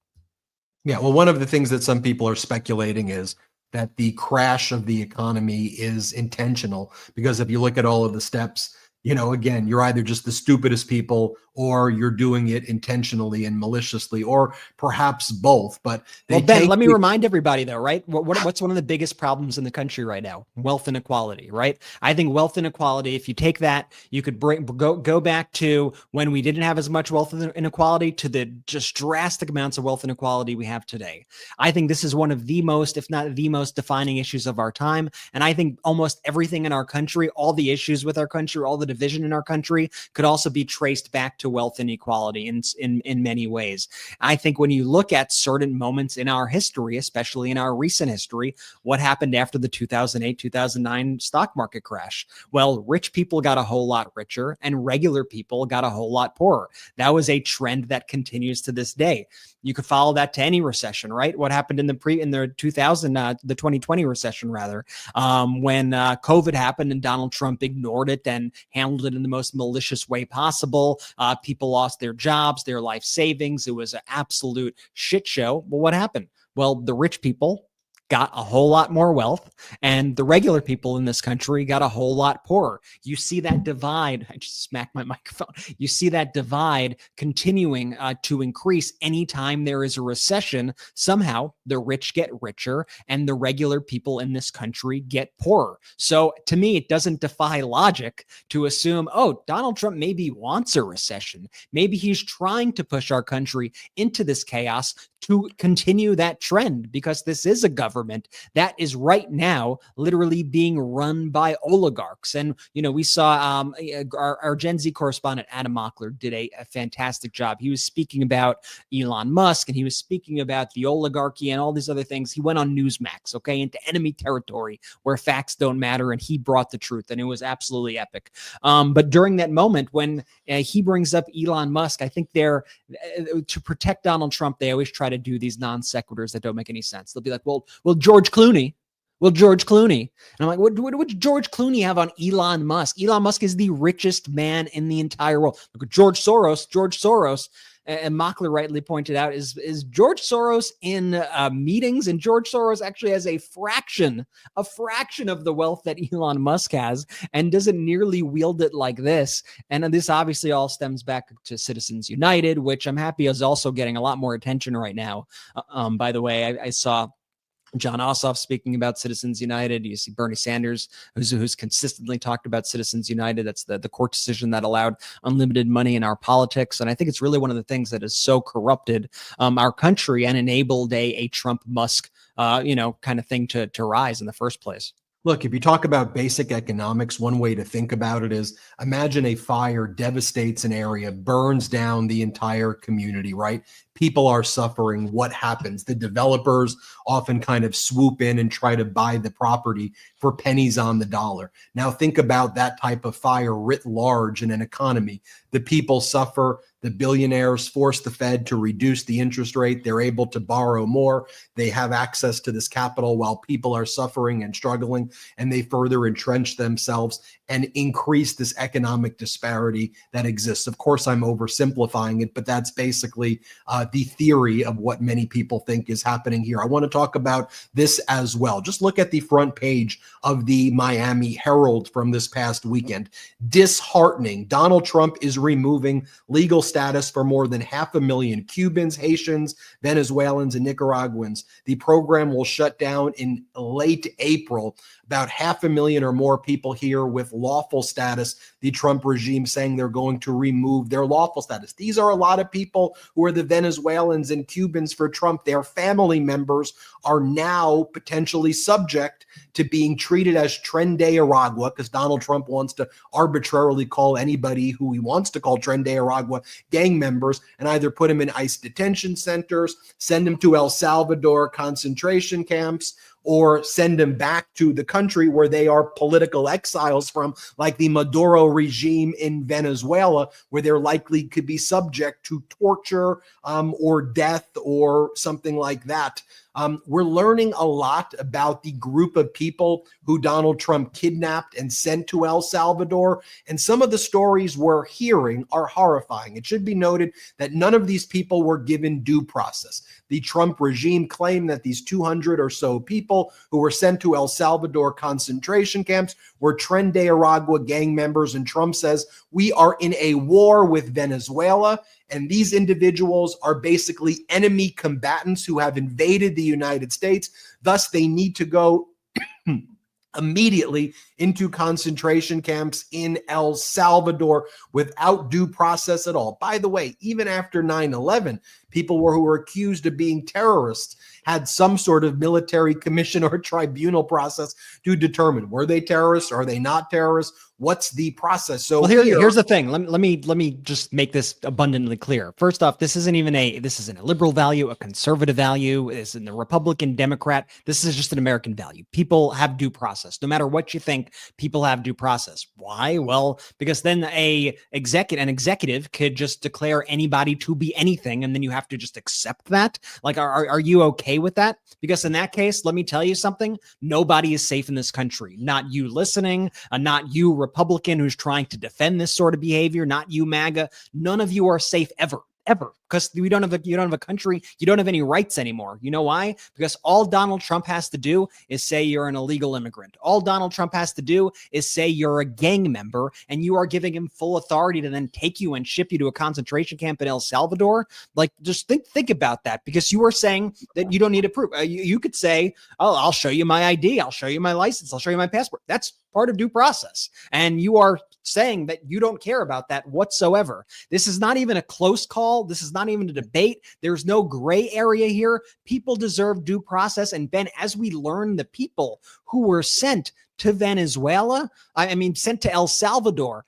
Yeah, well, one of the things that some people are speculating is that the crash of the economy is intentional, because if you look at all of the steps, again, you're either just the stupidest people, or you're doing it intentionally and maliciously, or perhaps both. But well, Ben, let me remind everybody, though, right? What's one of the biggest problems in the country right now? Wealth inequality, right? I think wealth inequality, if you take that, you could go back to when we didn't have as much wealth inequality to the just drastic amounts of wealth inequality we have today. I think this is one of the most, if not the most, defining issues of our time. And I think almost everything in our country, all the issues with our country, all the division in our country, could also be traced back to wealth inequality in many ways. I think when you look at certain moments in our history, especially in our recent history, what happened after the 2008-2009 stock market crash? Well, rich people got a whole lot richer and regular people got a whole lot poorer. That was a trend that continues to this day. You could follow that to any recession, right? What happened in the 2020 recession, rather, when COVID happened and Donald Trump ignored it and handled it in the most malicious way possible. People lost their jobs, their life savings. It was an absolute shit show. Well, what happened? Well, the rich people got a whole lot more wealth, and the regular people in this country got a whole lot poorer. You see that divide. I just smacked my microphone. You see that divide continuing to increase anytime there is a recession. Somehow the rich get richer and the regular people in this country get poorer. So to me, it doesn't defy logic to assume, oh, Donald Trump maybe wants a recession. Maybe he's trying to push our country into this chaos to continue that trend, because this is a government that is right now literally being run by oligarchs. And, we saw our Gen Z correspondent, Adam Mockler, did a fantastic job. He was speaking about Elon Musk, and he was speaking about the oligarchy and all these other things. He went on Newsmax, into enemy territory where facts don't matter, and he brought the truth, and it was absolutely epic. But during that moment when he brings up Elon Musk, I think they're to protect Donald Trump, they always try to do these non sequiturs that don't make any sense. They'll be like, well, George Clooney. And I'm like, what would George Clooney have on Elon Musk? Elon Musk is the richest man in the entire world. Look at George Soros. And Mockler rightly pointed out, is George Soros in meetings, and George Soros actually has a fraction of the wealth that Elon Musk has, and doesn't nearly wield it like this. And this obviously all stems back to Citizens United, which I'm happy is also getting a lot more attention right now. By the way, I saw John Ossoff speaking about Citizens United. You see Bernie Sanders, who's consistently talked about Citizens United. That's the court decision that allowed unlimited money in our politics. And I think it's really one of the things that has so corrupted our country and enabled a Trump-Musk, kind of thing to rise in the first place. Look, if you talk about basic economics, one way to think about it is, imagine a fire devastates an area, burns down the entire community, right? People are suffering. What happens? The developers often kind of swoop in and try to buy the property for pennies on the dollar. Now think about that type of fire writ large in an economy. The people suffer. The billionaires force the Fed to reduce the interest rate. They're able to borrow more. They have access to this capital while people are suffering and struggling, and they further entrench themselves and increase this economic disparity that exists. Of course, I'm oversimplifying it, but that's basically the theory of what many people think is happening here. I want to talk about this as well. Just look at the front page of the Miami Herald from this past weekend. Disheartening. Donald Trump is removing legal status for more than 500,000 Cubans, Haitians, Venezuelans, and Nicaraguans. The program will shut down in late April. About 500,000 or more people here with lawful status. The Trump regime saying they're going to remove their lawful status. These are a lot of people who are the Venezuelans and Cubans for Trump. Their family members are now potentially subject to being treated as Tren de Aragua, because Donald Trump wants to arbitrarily call anybody who he wants to call Tren de Aragua gang members, and either put them in ICE detention centers, send them to El Salvador concentration camps, or send them back to the country where they are political exiles from, like the Maduro regime in Venezuela, where they're likely could be subject to torture or death or something like that. We're learning a lot about the group of people who Donald Trump kidnapped and sent to El Salvador. And some of the stories we're hearing are horrifying. It should be noted that none of these people were given due process. The Trump regime claimed that these 200 or so people who were sent to El Salvador concentration camps were Tren de Aragua gang members. And Trump says, we are in a war with Venezuela, and these individuals are basically enemy combatants who have invaded the United States. Thus, they need to go immediately into concentration camps in El Salvador without due process at all. By the way, even after 9/11, people who were accused of being terrorists had some sort of military commission or tribunal process to determine, were they terrorists? Are they not terrorists? What's the process? So here's the thing. Let me just make this abundantly clear. First off, this isn't a liberal value, a conservative value. This isn't a Republican, Democrat. This is just an American value. People have due process. No matter what you think, people have due process. Why? Well, because then an executive could just declare anybody to be anything, and then you have to just accept that. Like, are you okay with that? Because in that case, let me tell you something. Nobody is safe in this country. Not you listening, not you Republican who's trying to defend this sort of behavior, not you MAGA. None of you are safe ever. ever, because you don't have a country, you don't have any rights anymore. You know why? Because all Donald Trump has to do is say you're an illegal immigrant. All Donald Trump has to do is say you're a gang member, and you are giving him full authority to then take you and ship you to a concentration camp in El Salvador. Like, just think about that, because you are saying that you don't need to prove. You could say, oh, I'll show you my ID, I'll show you my license, I'll show you my passport. That's part of due process. And you are saying that you don't care about that whatsoever. This is not even a close call. This is not even a debate. There's no gray area here. People deserve due process. And Ben, as we learn the people who were sent to Venezuela, sent to El Salvador,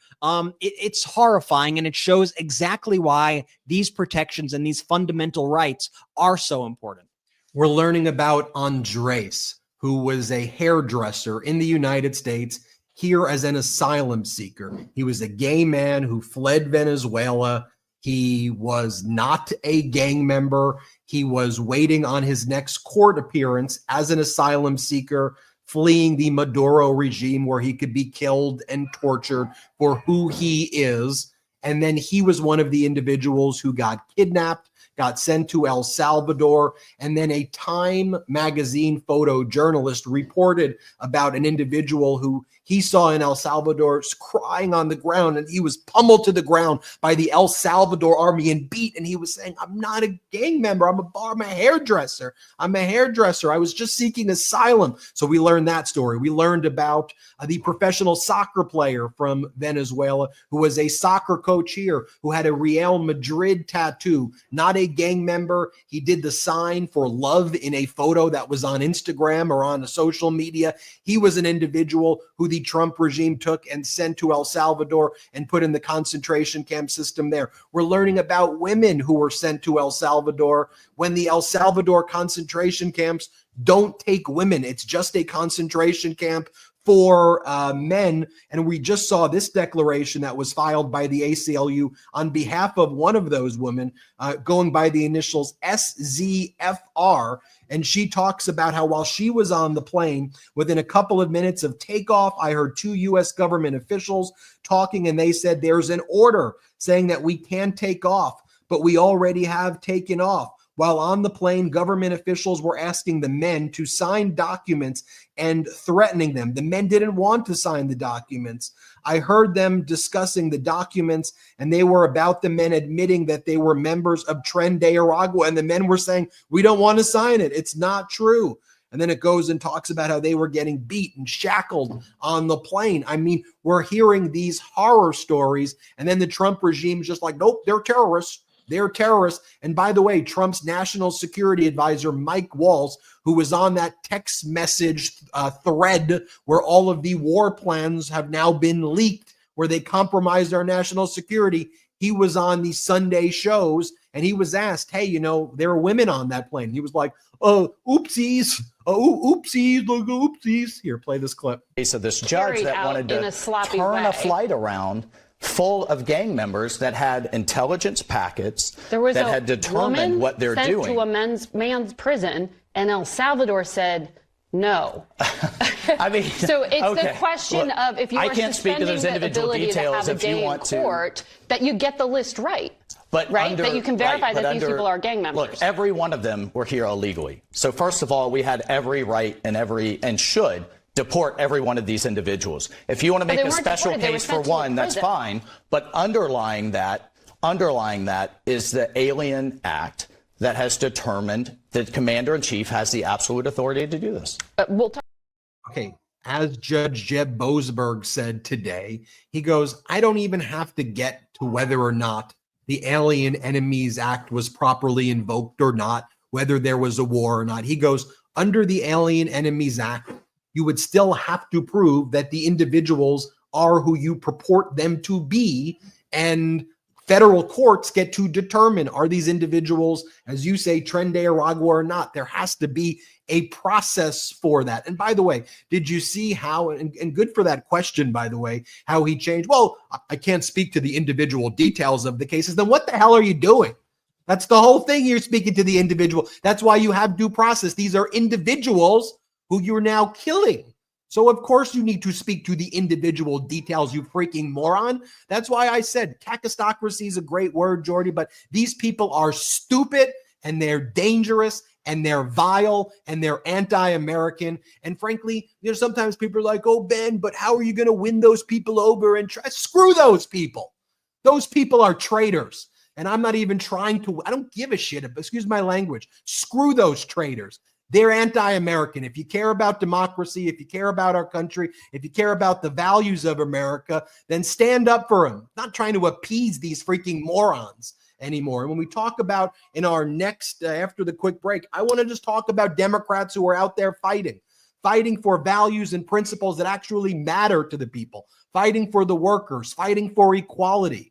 it's horrifying, and it shows exactly why these protections and these fundamental rights are so important. We're learning about Andres, who was a hairdresser in the United States, here as an asylum seeker. He was a gay man who fled Venezuela. He was not a gang member. He was waiting on his next court appearance as an asylum seeker, fleeing the Maduro regime where he could be killed and tortured for who he is. And then he was one of the individuals who got kidnapped, got sent to El Salvador, and then a Time magazine photojournalist reported about an individual who he saw in El Salvador crying on the ground, and he was pummeled to the ground by the El Salvador army and beat, and he was saying, I'm not a gang member, I'm a hairdresser. I'm a hairdresser. I was just seeking asylum. So we learned that story. We learned about the professional soccer player from Venezuela who was a soccer coach here, who had a Real Madrid tattoo, not a gang member. He did the sign for love in a photo that was on Instagram or on social media. He was an individual who the Trump regime took and sent to El Salvador and put in the concentration camp system there. We're learning about women who were sent to El Salvador when the El Salvador concentration camps don't take women. It's just a concentration camp for men. And we just saw this declaration that was filed by the ACLU on behalf of one of those women, going by the initials SZFR. And she talks about how while she was on the plane, within a couple of minutes of takeoff, I heard 2 U.S. government officials talking, and they said there's an order saying that we can take off, but we already have taken off. While on the plane, government officials were asking the men to sign documents and threatening them. The men didn't want to sign the documents. I heard them discussing the documents, and they were about the men admitting that they were members of Tren de Aragua, and the men were saying, we don't want to sign it. It's not true. And then it goes and talks about how they were getting beat and shackled on the plane. I mean, we're hearing these horror stories, and then the Trump regime is just like, nope, they're terrorists. They're terrorists. And by the way, Trump's national security advisor, Mike Waltz, who was on that text message thread where all of the war plans have now been leaked, where they compromised our national security, he was on the Sunday shows, and he was asked, hey, there are women on that plane. He was like, oopsies. Oopsies, look, oopsies. Here, play this clip. So this judge that wanted to turn a flight around full of gang members that had intelligence packets that had determined what they're doing. To a man's prison, and El Salvador said no. I mean, so it's the question of if you are suspending the ability to have a day in court, that you get the list right. That you can verify that these people are gang members. Look, every one of them were here illegally. So first of all, we had every right and should deport every one of these individuals. If you want to make a special case for one, that's fine. But underlying that is the Alien Act that has determined that Commander-in-Chief has the absolute authority to do this. Okay, as Judge Jeb Boasberg said today, he goes, I don't even have to get to whether or not the Alien Enemies Act was properly invoked or not, whether there was a war or not. He goes, under the Alien Enemies Act, you would still have to prove that the individuals are who you purport them to be, and federal courts get to determine, are these individuals, as you say, Tren de Aragua or not? There has to be a process for that. And by the way, did you see how, and good for that question, by the way, how he changed? Well, I can't speak to the individual details of the cases. Then what the hell are you doing? That's the whole thing. You're speaking to the individual. That's why you have due process. These are individuals who you're now killing. So of course you need to speak to the individual details, you freaking moron. That's why I said kakistocracy is a great word, Jordy, but these people are stupid and they're dangerous and they're vile and they're anti-American. And frankly, sometimes people are like, oh, Ben, but how are you going to win those people over and try? Screw those people. Those people are traitors. And I'm not even trying to, I don't give a shit. Excuse my language. Screw those traitors. They're anti-American. If you care about democracy, if you care about our country, if you care about the values of America, then stand up for them. Not trying to appease these freaking morons anymore. And when we talk about in our next, after the quick break, I want to just talk about Democrats who are out there fighting for values and principles that actually matter to the people, fighting for the workers, fighting for equality,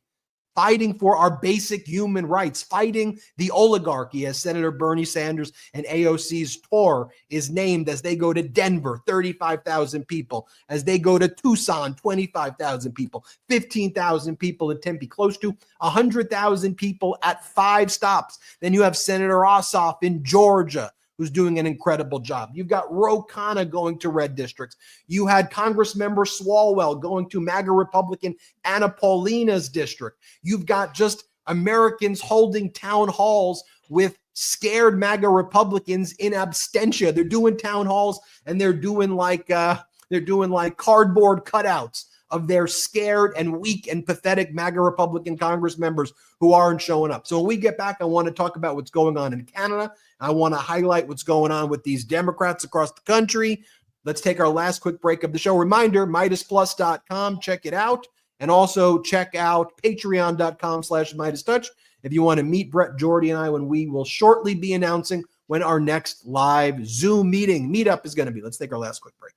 fighting for our basic human rights, fighting the oligarchy, as Senator Bernie Sanders and AOC's tour is named, as they go to Denver, 35,000 people, as they go to Tucson, 25,000 people, 15,000 people in Tempe, close to 100,000 people at 5 stops. Then you have Senator Ossoff in Georgia, who's doing an incredible job. You've got Ro Khanna going to red districts. You had Congressmember Swalwell going to MAGA Republican Anna Paulina's district. You've got just Americans holding town halls with scared MAGA Republicans in absentia. They're doing town halls and they're doing like cardboard cutouts of their scared and weak and pathetic MAGA Republican Congress members who aren't showing up. So when we get back, I want to talk about what's going on in Canada. I want to highlight what's going on with these Democrats across the country. Let's take our last quick break of the show. Reminder, MeidasPlus.com, check it out. And also check out patreon.com/MeidasTouch if you want to meet Brett, Jordy, and I when we will shortly be announcing when our next live Zoom meetup is going to be. Let's take our last quick break.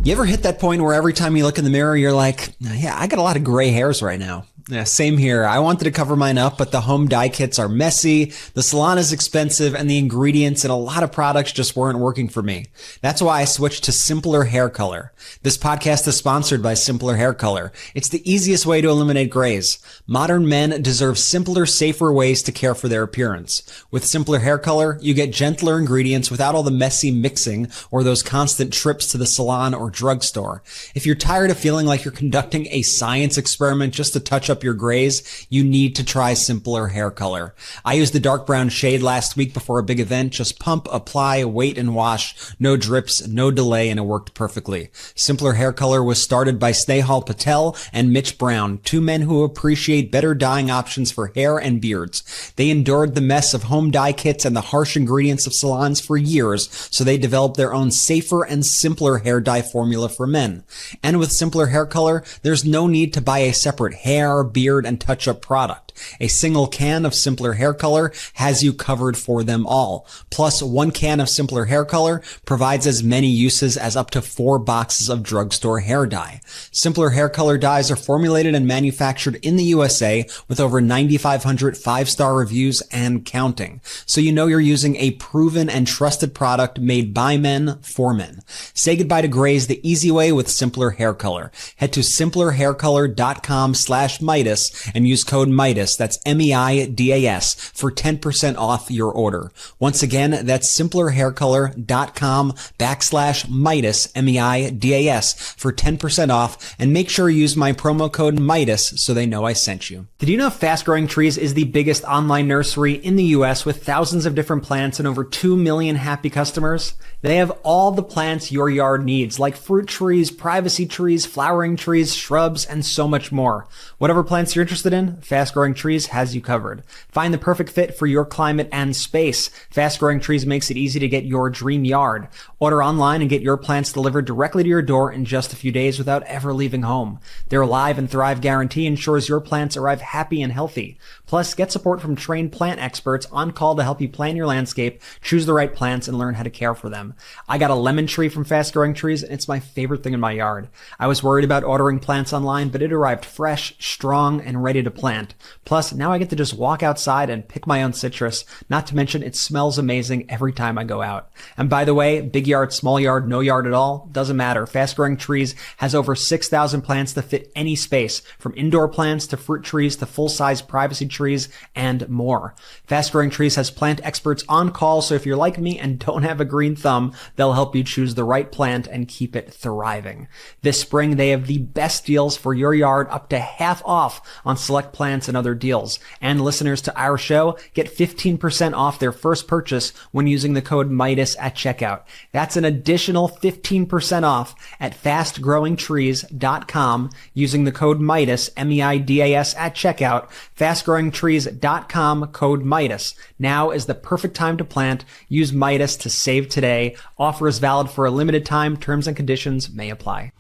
You ever hit that point where every time you look in the mirror, you're like, yeah, I got a lot of gray hairs right now. Yeah, same here. I wanted to cover mine up, but the home dye kits are messy, the salon is expensive, and the ingredients in a lot of products just weren't working for me. That's why I switched to Simpler Hair Color. This podcast is sponsored by Simpler Hair Color. It's the easiest way to eliminate grays. Modern men deserve simpler, safer ways to care for their appearance. With Simpler Hair Color, you get gentler ingredients without all the messy mixing or those constant trips to the salon or drugstore. If you're tired of feeling like you're conducting a science experiment just to touch up your grays, you need to try Simpler Hair Color. I used the dark brown shade last week before a big event. Just pump, apply, wait, and wash. No drips, no delay, and it worked perfectly. Simpler Hair Color was started by Snehal Patel and Mitch Brown, 2 men who appreciate better dyeing options for hair and beards. They endured the mess of home dye kits and the harsh ingredients of salons for years, so they developed their own safer and simpler hair dye formula for men. And with Simpler Hair Color, there's no need to buy a separate hair, beard, and touch-up product. A single can of Simpler Hair Color has you covered for them all. Plus, 1 can of Simpler Hair Color provides as many uses as up to 4 boxes of drugstore hair dye. Simpler Hair Color dyes are formulated and manufactured in the USA with over 9,500 5-star reviews and counting. So you know you're using a proven and trusted product made by men for men. Say goodbye to grays the easy way with Simpler Hair Color. Head to simplerhaircolor.com/Meidas and use code Meidas, that's MEIDAS, for 10% off your order. Once again, that's simplerhaircolor.com/Meidas, MEIDAS, for 10% off, and make sure you use my promo code Meidas so they know I sent you. Did you know Fast Growing Trees is the biggest online nursery in the US with thousands of different plants and over 2 million happy customers? They have all the plants your yard needs, like fruit trees, privacy trees, flowering trees, shrubs, and so much more. Whatever plants you're interested in, Fast Growing Trees has you covered. Find the perfect fit for your climate and space. Fast Growing Trees makes it easy to get your dream yard. Order online and get your plants delivered directly to your door in just a few days without ever leaving home. Their Live and Thrive guarantee ensures your plants arrive happy and healthy. Plus, get support from trained plant experts on call to help you plan your landscape, choose the right plants, and learn how to care for them. I got a lemon tree from Fast Growing Trees, and it's my favorite thing in my yard. I was worried about ordering plants online, but it arrived fresh, strong, and ready to plant. Plus, now I get to just walk outside and pick my own citrus, not to mention it smells amazing every time I go out. And by the way, big yard, small yard, no yard at all, doesn't matter. Fast Growing Trees has over 6,000 plants to fit any space, from indoor plants to fruit trees to full-size privacy trees and more. Fast Growing Trees has plant experts on call, so if you're like me and don't have a green thumb, they'll help you choose the right plant and keep it thriving. This spring, they have the best deals for your yard, up to half off on select plants and other deals. And listeners to our show get 15% off their first purchase when using the code Meidas at checkout. That's an additional 15% off at fastgrowingtrees.com using the code Meidas, M-E-I-D-A-S, at checkout. Fastgrowingtrees.com, code Meidas. Now is the perfect time to plant. Use Meidas to save today. Offer is valid for a limited time. Terms and conditions may apply.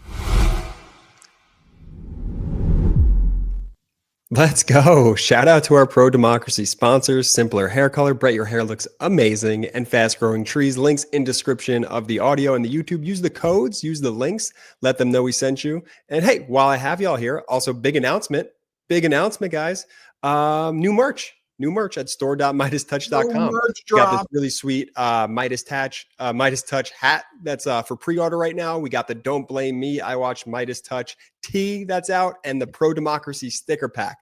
Let's go. Shout out to our pro-democracy sponsors, Simpler Hair Color. Brett, your hair looks amazing. And Fast Growing Trees. Links in description of the audio and the YouTube. Use the codes, use the links. Let them know we sent you. And hey, while I have y'all here, also big announcement, guys. New merch at store.MeidasTouch.com. Got this really sweet MeidasTouch hat that's for pre-order right now. We got the Don't Blame Me, I Watch MeidasTouch tee that's out, and the Pro-Democracy sticker pack.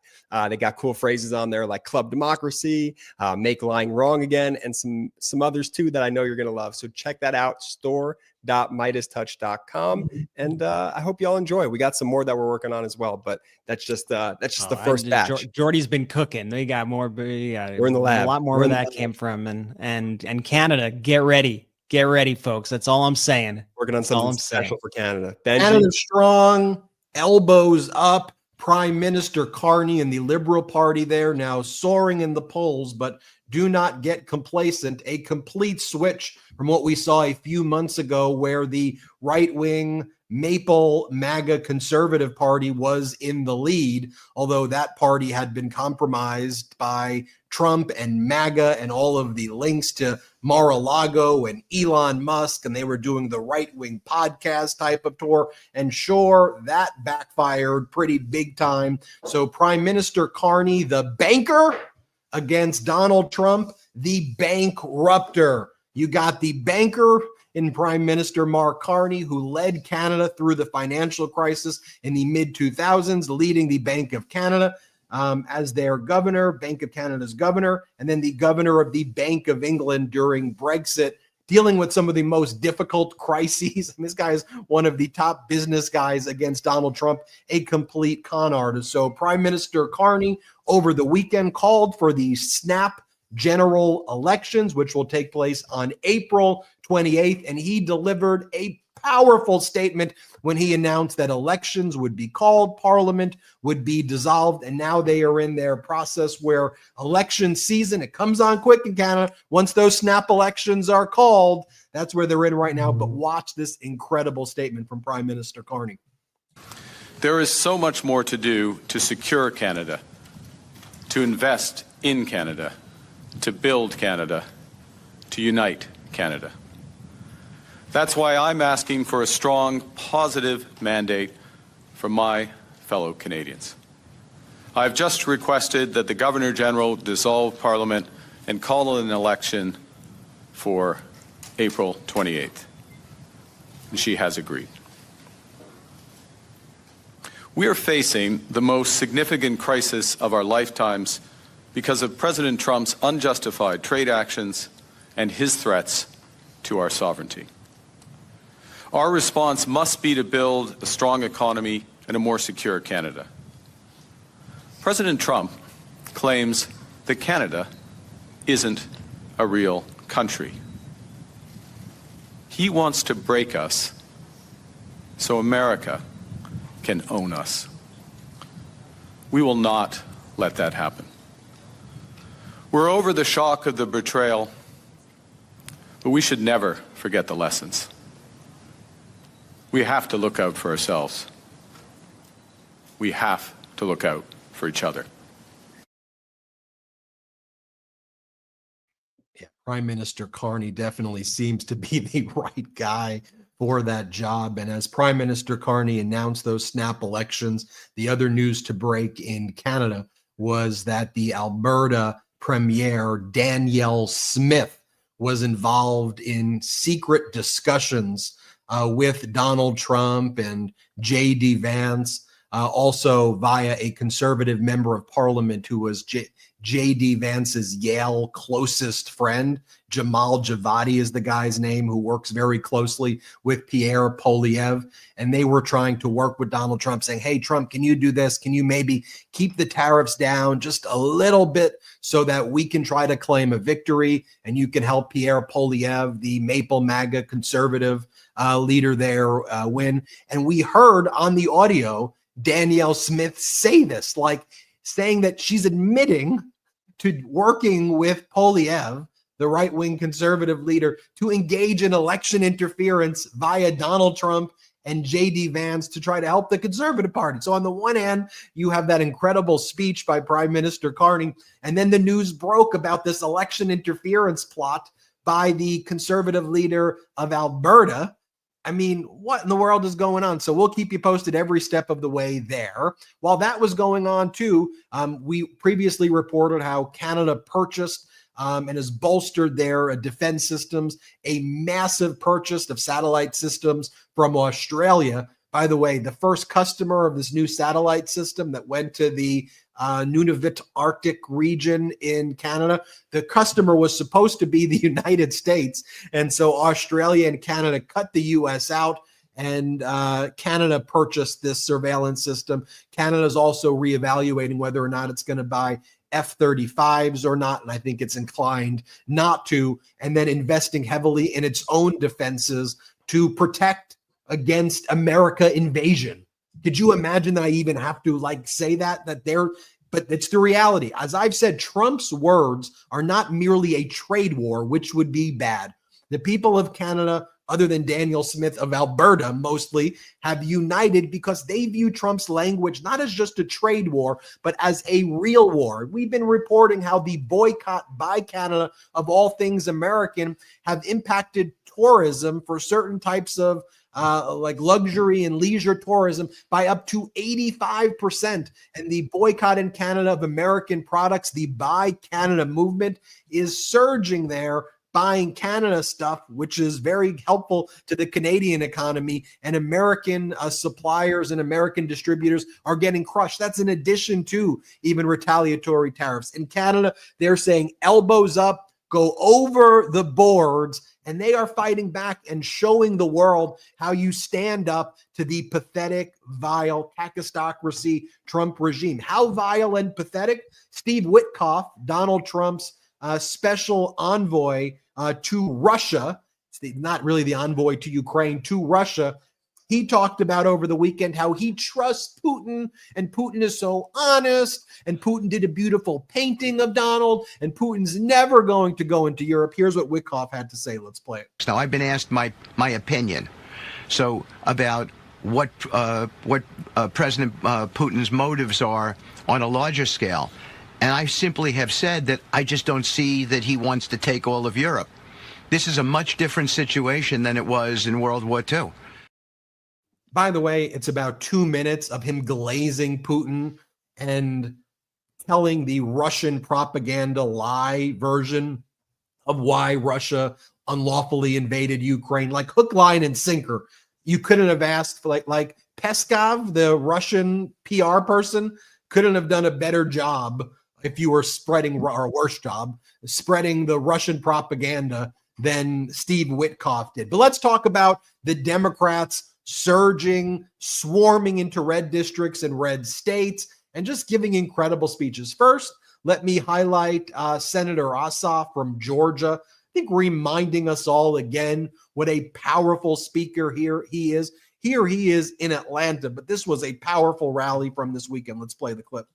They got cool phrases on there like Club Democracy, Make Lying Wrong Again, and some others too that I know you're going to love. So check that out, store.MeidasTouch.com. And I hope y'all enjoy. We got some more that we're working on as well, but that's just the first batch. Jordy's been cooking. They got more. We're in the lab. A lot more where that came from. And Canada, get ready. Get ready, folks. That's all I'm saying. Working on something special for Canada. Canada strong, elbows up. Prime Minister Carney and the Liberal Party there now soaring in the polls, but do not get complacent. A complete switch from what we saw a few months ago, where the right-wing Maple MAGA Conservative Party was in the lead, although that party had been compromised by Trump and MAGA and all of the links to Mar-a-Lago and Elon Musk, and they were doing the right-wing podcast type of tour. And sure, that backfired pretty big time. So Prime Minister Carney, the banker, against Donald Trump, the bankrupter. You got the banker in Prime Minister Mark Carney, who led Canada through the financial crisis in the mid-2000s, leading the Bank of Canada as their governor, Bank of Canada's governor, and then the governor of the Bank of England during Brexit, dealing with some of the most difficult crises. This guy is one of the top business guys against Donald Trump, a complete con artist. So Prime Minister Carney over the weekend called for the snap general elections, which will take place on April 28th. And he delivered a powerful statement when he announced that elections would be called, Parliament would be dissolved, and now they are in their process where election season, it comes on quick in Canada. Once those snap elections are called, that's where they're in right now. But watch this incredible statement from Prime Minister Carney. There is so much more to do to secure Canada, to invest in Canada, to build Canada, to unite Canada. That's why I'm asking for a strong, positive mandate from my fellow Canadians. I've just requested that the Governor-General dissolve Parliament and call an election for April 28th. And she has agreed. We are facing the most significant crisis of our lifetimes because of President Trump's unjustified trade actions and his threats to our sovereignty. Our response must be to build a strong economy and a more secure Canada. President Trump claims that Canada isn't a real country. He wants to break us so America can own us. We will not let that happen. We're over the shock of the betrayal, but we should never forget the lessons. We have to look out for ourselves. We have to look out for each other. Yeah, Prime Minister Carney definitely seems to be the right guy for that job. And as Prime Minister Carney announced those snap elections, the other news to break in Canada was that the Alberta Premier, Danielle Smith, was involved in secret discussions with Donald Trump and J.D. Vance, also via a conservative member of parliament who was J.D. Vance's Yale closest friend. Jamal Javadi is the guy's name, who works very closely with Pierre Poilievre. And they were trying to work with Donald Trump, saying, hey, Trump, can you do this? Can you maybe keep the tariffs down just a little bit so that we can try to claim a victory and you can help Pierre Poilievre, the Maple MAGA conservative leader there, win? And we heard on the audio Danielle Smith say this, like saying that she's admitting to working with Poilievre, the right-wing conservative leader, to engage in election interference via Donald Trump and J.D. Vance to try to help the Conservative Party. So on the one hand, you have that incredible speech by Prime Minister Carney, and then the news broke about this election interference plot by the conservative leader of Alberta. I mean, what in the world is going on? So we'll keep you posted every step of the way there. While that was going on too, we previously reported how Canada purchased and has bolstered their defense systems, a massive purchase of satellite systems from Australia. By the way, the first customer of this new satellite system that went to the Nunavut Arctic region in Canada, the customer was supposed to be the United States. And so Australia and Canada cut the U.S. out, and Canada purchased this surveillance system. Canada is also reevaluating whether or not it's going to buy F-35s or not, and I think it's inclined not to, and then investing heavily in its own defenses to protect against America invasion. Could you imagine that I even have to say that but it's the reality. As I've said, Trump's words are not merely a trade war, which would be bad. The people of Canada, other than Danielle Smith of Alberta mostly, have united because they view Trump's language not as just a trade war, but as a real war. We've been reporting how the boycott by Canada of all things American have impacted tourism for certain types of like luxury and leisure tourism by up to 85%. And the boycott in Canada of American products, the Buy Canada movement, is surging there, buying Canada stuff, which is very helpful to the Canadian economy, and American suppliers and American distributors are getting crushed. That's in addition to even retaliatory tariffs. In Canada, they're saying elbows up, go over the boards, and they are fighting back and showing the world how you stand up to the pathetic, vile kakistocracy Trump regime. How vile and pathetic? Steve Witkoff, Donald Trump's special envoy to Russia, not really the envoy to Ukraine, to Russia, he talked about over the weekend how he trusts Putin, and Putin is so honest, and Putin did a beautiful painting of Donald, and Putin's never going to go into Europe. Here's what Witkoff had to say. Let's play it. Now, I've been asked my opinion, so about what President Putin's motives are on a larger scale. And I simply have said that I just don't see that he wants to take all of Europe. This is a much different situation than it was in World War II. By the way, it's about 2 minutes of him glazing Putin and telling the Russian propaganda lie version of why Russia unlawfully invaded Ukraine, like hook, line, and sinker. You couldn't have asked for like Peskov, the Russian PR person, couldn't have done a better job if you were spreading, or a worse job, spreading the Russian propaganda than Steve Witkoff did. But let's talk about the Democrats surging, swarming into red districts and red states, and just giving incredible speeches. First, let me highlight Senator Ossoff from Georgia. I think reminding us all again what a powerful speaker he is. Here he is in Atlanta, but this was a powerful rally from this weekend. Let's play the clip.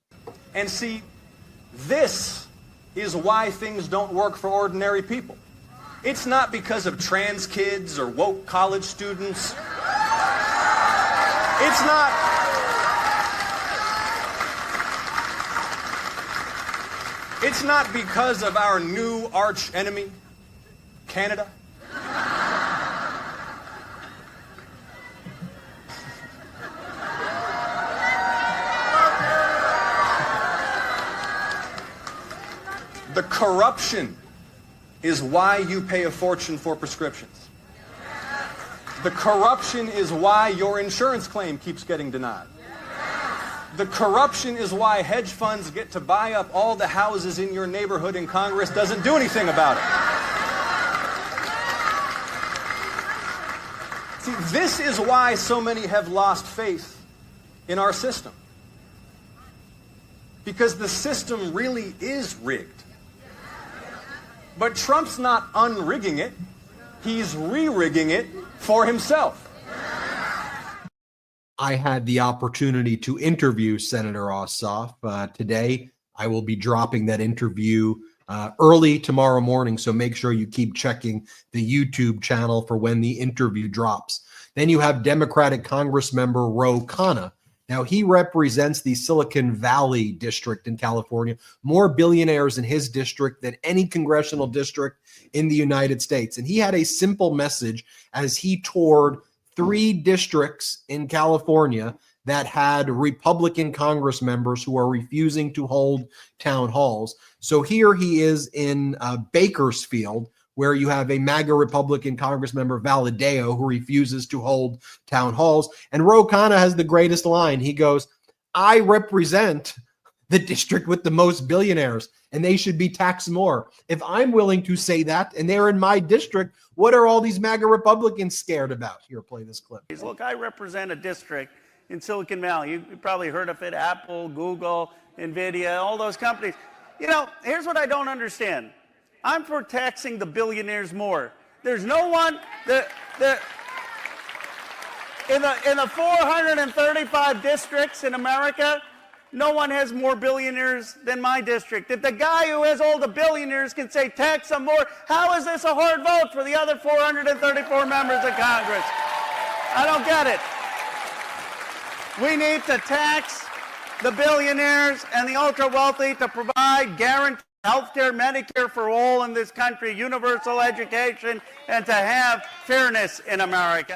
And see, this is why things don't work for ordinary people. It's not because of trans kids or woke college students. It's not because of our new arch enemy, Canada. The corruption is why you pay a fortune for prescriptions. The corruption is why your insurance claim keeps getting denied. The corruption is why hedge funds get to buy up all the houses in your neighborhood and Congress doesn't do anything about it. See, this is why so many have lost faith in our system. Because the system really is rigged. But Trump's not unrigging it. He's re-rigging it for himself. I had the opportunity to interview Senator Ossoff today. I will be dropping that interview early tomorrow morning, so make sure you keep checking the YouTube channel for when the interview drops. Then you have Democratic Congressmember Ro Khanna. Now, he represents the Silicon Valley district in California, more billionaires in his district than any congressional district in the United States. And he had a simple message as he toured 3 districts in California that had Republican Congress members who are refusing to hold town halls. So here he is in Bakersfield, where you have a MAGA Republican Congress member, Valadeo, who refuses to hold town halls. And Ro Khanna has the greatest line. He goes, I represent the district with the most billionaires, and they should be taxed more. If I'm willing to say that, and they're in my district, what are all these MAGA Republicans scared about? Here, play this clip. Look, I represent a district in Silicon Valley. You've probably heard of it, Apple, Google, NVIDIA, all those companies. You know, here's what I don't understand. I'm for taxing the billionaires more. There's no one in the 435 districts in America, no one has more billionaires than my district. If the guy who has all the billionaires can say tax them more, how is this a hard vote for the other 434 members of Congress? I don't get it. We need to tax the billionaires and the ultra-wealthy to provide guaranteed healthcare, Medicare for all in this country, universal education, and to have fairness in America.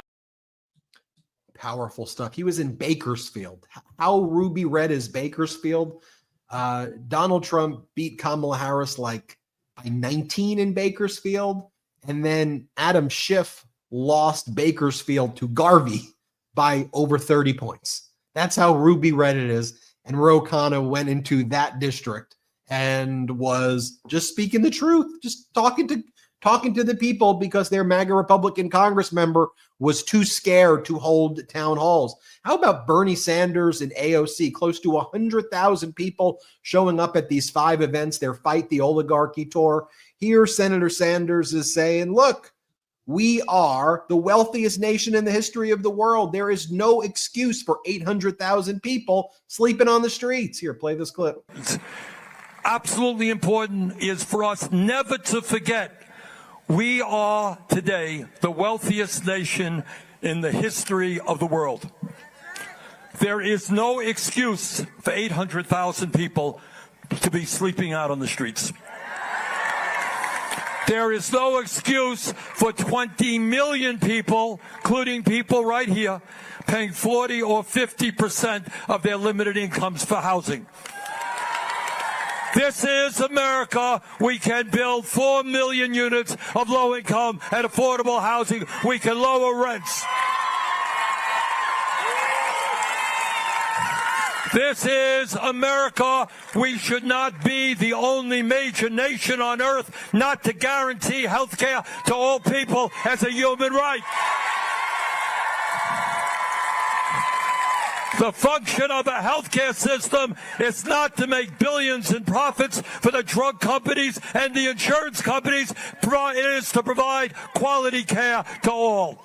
Powerful stuff. He was in Bakersfield. How ruby red is Bakersfield? Donald Trump beat Kamala Harris like by 19 in Bakersfield. And then Adam Schiff lost Bakersfield to Garvey by over 30 points. That's how ruby red it is. And Ro Khanna went into that district and was just speaking the truth, just talking to the people because their MAGA Republican Congress member was too scared to hold town halls. How about Bernie Sanders and AOC? Close to 100,000 people showing up at these 5 events, their Fight the Oligarchy tour. Here, Senator Sanders is saying, look, we are the wealthiest nation in the history of the world. There is no excuse for 800,000 people sleeping on the streets. Here, play this clip. Absolutely important is for us never to forget we are today the wealthiest nation in the history of the world. There is no excuse for 800,000 people to be sleeping out on the streets. There is no excuse for 20 million people, including people right here, paying 40 or 50% of their limited incomes for housing. This is America. We can build 4 million units of low-income and affordable housing. We can lower rents. This is America. We should not be the only major nation on earth not to guarantee health care to all people as a human right. The function of a healthcare system is not to make billions in profits for the drug companies and the insurance companies. It is to provide quality care to all.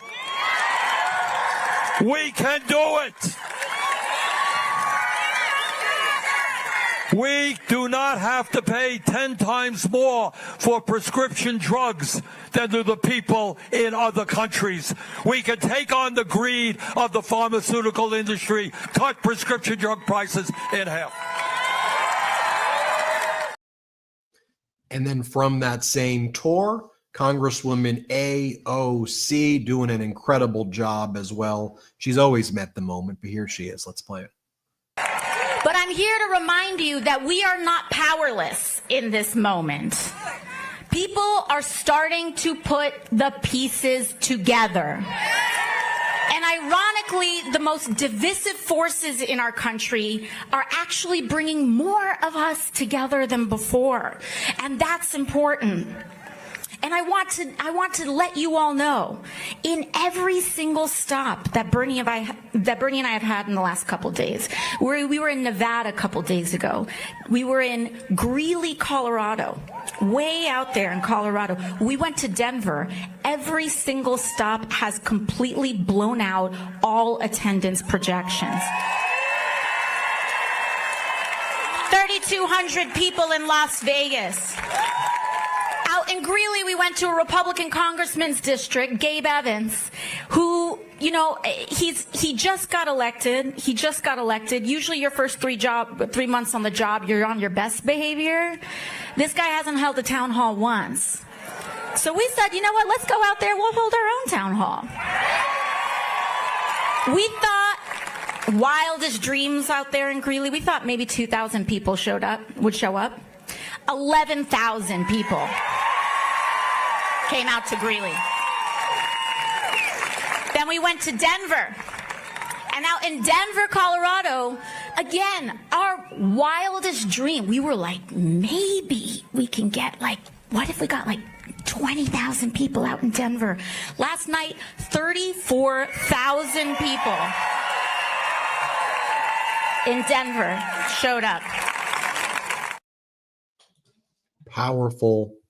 We can do it. We do not have to pay 10 times more for prescription drugs than do the people in other countries. We can take on the greed of the pharmaceutical industry, cut prescription drug prices in half. And then from that same tour, Congresswoman AOC doing an incredible job as well. She's always met the moment, but here she is. Let's play it. But I'm I'm here to remind you that we are not powerless in this moment. People are starting to put the pieces together. And ironically, the most divisive forces in our country are actually bringing more of us together than before. And that's important. And I want to let you all know, in every single stop that Bernie and I have had in the last couple of days, we were in Nevada a couple of days ago. We were in Greeley, Colorado, way out there in Colorado. We went to Denver. Every single stop has completely blown out all attendance projections. 3,200 people in Las Vegas. Out in Greeley, we went to a Republican congressman's district, Gabe Evans, who, you know, he just got elected. He just got elected. Usually your first 3 months on the job, you're on your best behavior. This guy hasn't held a town hall once. So we said, you know what, let's go out there. We'll hold our own town hall. We thought wildest dreams out there in Greeley. We thought maybe 2,000 people would show up. 11,000 people came out to Greeley. Then we went to Denver. And out in Denver, Colorado, again, our wildest dream, we were like, maybe we can get what if we got 20,000 people out in Denver? Last night, 34,000 people in Denver showed up.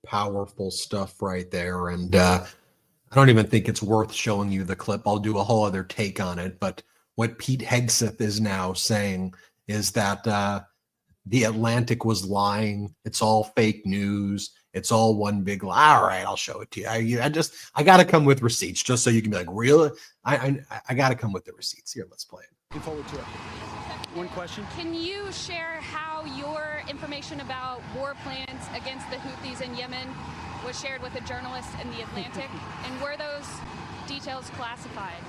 Powerful stuff right there. And I don't even think it's worth showing you the clip. I'll do a whole other take on it. But what Pete Hegseth is now saying is that the Atlantic was lying. It's all fake news. It's all one big lie. All right, I'll show it to you. I got to come with receipts just so you can be like, really? I got to come with the receipts. Here, let's play it. Looking forward to it. One question. Can you share how your information about war plans against the Houthis in Yemen was shared with a journalist in The Atlantic? And were those details classified?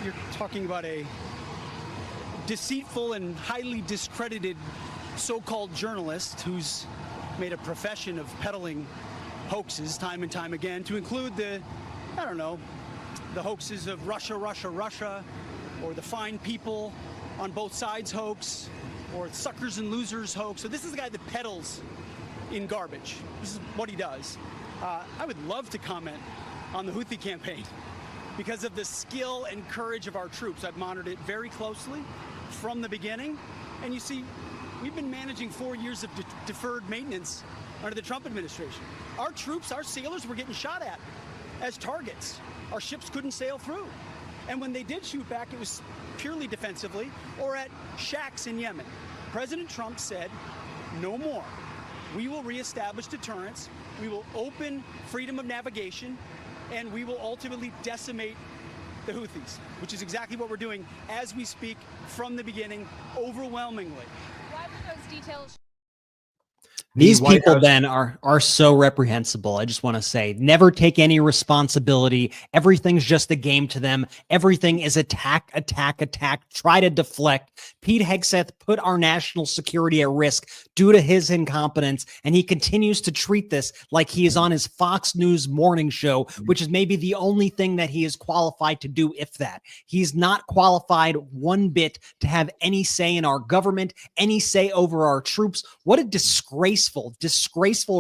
You're talking about a deceitful and highly discredited so-called journalist who's made a profession of peddling hoaxes time and time again, to include the hoaxes of Russia, or the fine people on both sides hoax, or suckers and losers hoax. So this is the guy that peddles in garbage. This is what he does. I would love to comment on the Houthi campaign because of the skill and courage of our troops. I've monitored it very closely from the beginning. And you see, we've been managing 4 years of deferred maintenance under the Trump administration. Our troops, our sailors were getting shot at as targets. Our ships couldn't sail through. And when they did shoot back, it was purely defensively or at shacks in Yemen. President Trump said, no more. We will reestablish deterrence. We will open freedom of navigation, and we will ultimately decimate the Houthis, which is exactly what we're doing as we speak from the beginning, overwhelmingly. Why were those details? These people then are so reprehensible. I just want to say, never take any responsibility. Everything's just a game to them. Everything is attack. Try to deflect. Pete Hegseth put our national security at risk due to his incompetence, and he continues to treat this like he is on his Fox News morning show, which is maybe the only thing that he is qualified to do, if that. He's not qualified one bit to have any say in our government, any say over our troops. What a disgraceful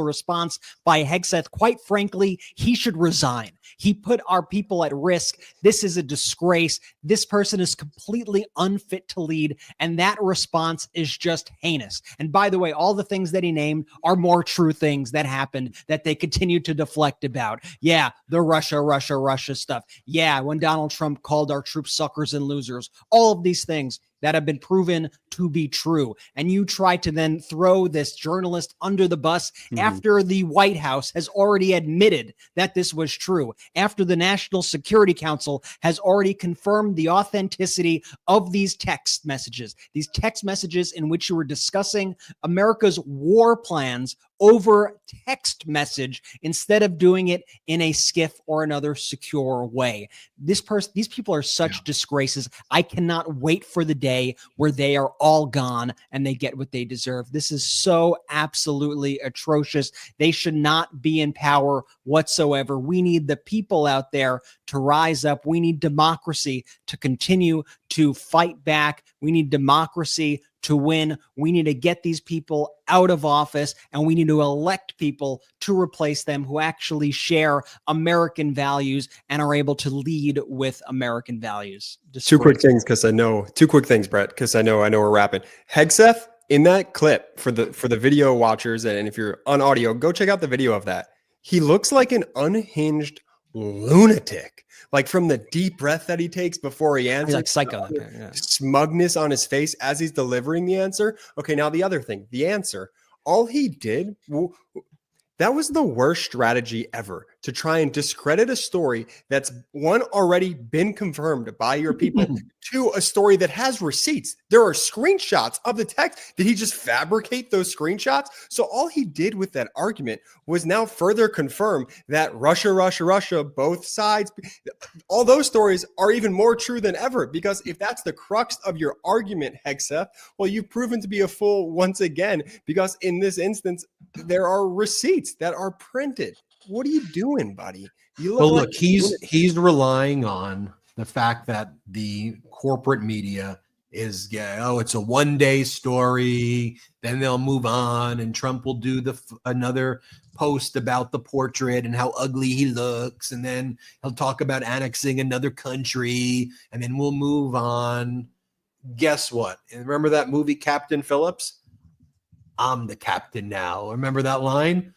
response by Hegseth. Quite frankly, he should resign. He put our people at risk. This is a disgrace. This person is completely unfit to lead, and that response is just heinous. And by the way, all the things that he named are more true things that happened that they continue to deflect about. Yeah, the Russia stuff. Yeah, when Donald Trump called our troops suckers and losers. All of these things that have been proven to be true. And you try to then throw this journalist under the bus after the White House has already admitted that this was true, after the National Security Council has already confirmed the authenticity of these text messages in which you were discussing America's war plans over text message instead of doing it in a skiff or another secure way. These people are such disgraces. I cannot wait for the day where they are all gone and they get what they deserve. This is so absolutely atrocious. They should not be in power whatsoever. We need the people out there to rise up. We need democracy to continue to fight back. We need democracy to win. We need to get these people out of office, and we need to elect people to replace them who actually share American values and are able to lead with American values. Two quick things, Brett, because I know we're wrapping. Hegseth, in that clip for the video watchers, and if you're on audio, go check out the video of that. He looks like an unhinged lunatic. Like from the deep breath that he takes before he answers, like psycho, smugness on his face as he's delivering the answer. Okay, now the other thing, the answer. All he did, that was the worst strategy ever, to try and discredit a story that's already been confirmed by your people to a story that has receipts. There are screenshots of the text. Did he just fabricate those screenshots? So all he did with that argument was now further confirm that Russia, both sides, all those stories are even more true than ever, because if that's the crux of your argument, Hegseth, well, you've proven to be a fool once again, because in this instance, there are receipts that are printed. What are you doing, buddy? Look, he's relying on the fact that the corporate media is, it's a one-day story, then they'll move on, and Trump will do another post about the portrait and how ugly he looks, and then he'll talk about annexing another country, and then we'll move on. Guess what? And remember that movie Captain Phillips? I'm the captain now. Remember that line?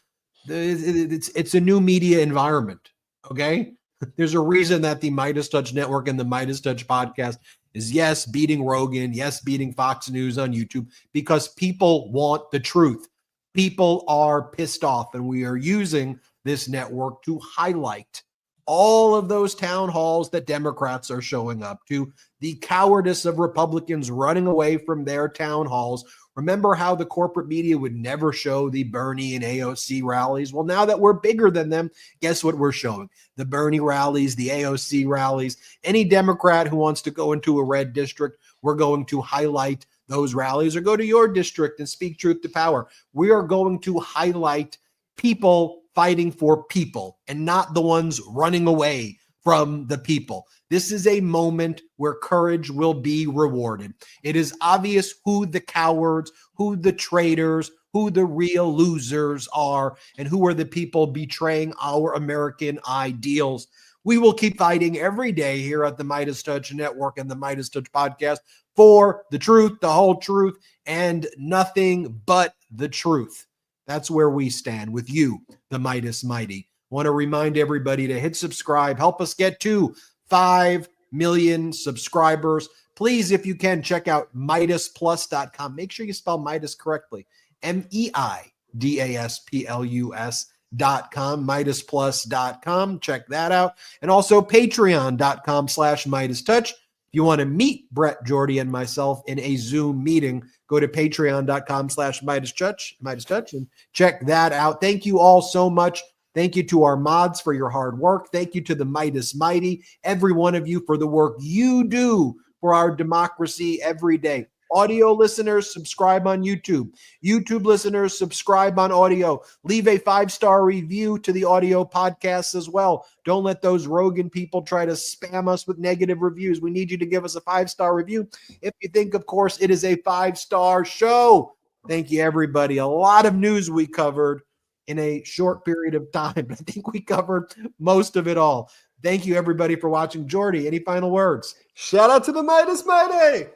It's a new media environment, okay? There's a reason that the MeidasTouch Network and the MeidasTouch Podcast is, yes, beating Rogan, yes, beating Fox News on YouTube, because people want the truth. People are pissed off, and we are using this network to highlight all of those town halls that Democrats are showing up to, the cowardice of Republicans running away from their town halls. Remember how the corporate media would never show the Bernie and AOC rallies? Well, now that we're bigger than them, guess what we're showing? The Bernie rallies, the AOC rallies. Any Democrat who wants to go into a red district, we're going to highlight those rallies, or go to your district and speak truth to power. We are going to highlight people fighting for people and not the ones running away from the people. This is a moment where courage will be rewarded. It is obvious who the cowards, who the traitors, who the real losers are, and who are the people betraying our American ideals. We will keep fighting every day here at the MeidasTouch Network and the MeidasTouch Podcast for the truth, the whole truth, and nothing but the truth. That's where we stand with you, the Meidas Mighty. Want to remind everybody to hit subscribe. Help us get to 5 million subscribers. Please, if you can, check out MeidasPlus.com. Make sure you spell Meidas correctly. MEIDASPLUS.com, MeidasPlus.com. Check that out. And also Patreon.com/MeidasTouch. If you want to meet Brett, Jordy, and myself in a Zoom meeting, go to Patreon.com/MeidasTouch and check that out. Thank you all so much. Thank you to our mods for your hard work. Thank you to the Meidas Mighty, every one of you, for the work you do for our democracy every day. Audio listeners, subscribe on YouTube. YouTube listeners, subscribe on audio. Leave a 5-star review to the audio podcasts as well. Don't let those Rogan people try to spam us with negative reviews. We need you to give us a 5-star review if you think, of course, it is a 5-star show. Thank you, everybody. A lot of news we covered in a short period of time. I think we covered most of it all. Thank you, everybody, for watching. Jordy, any final words? Shout out to the Meidas Mighty.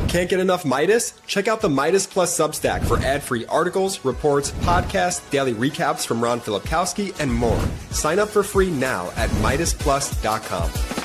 Can't get enough Meidas? Check out the Meidas Plus Substack for ad-free articles, reports, podcasts, daily recaps from Ron Filipkowski, and more. Sign up for free now at MeidasPlus.com.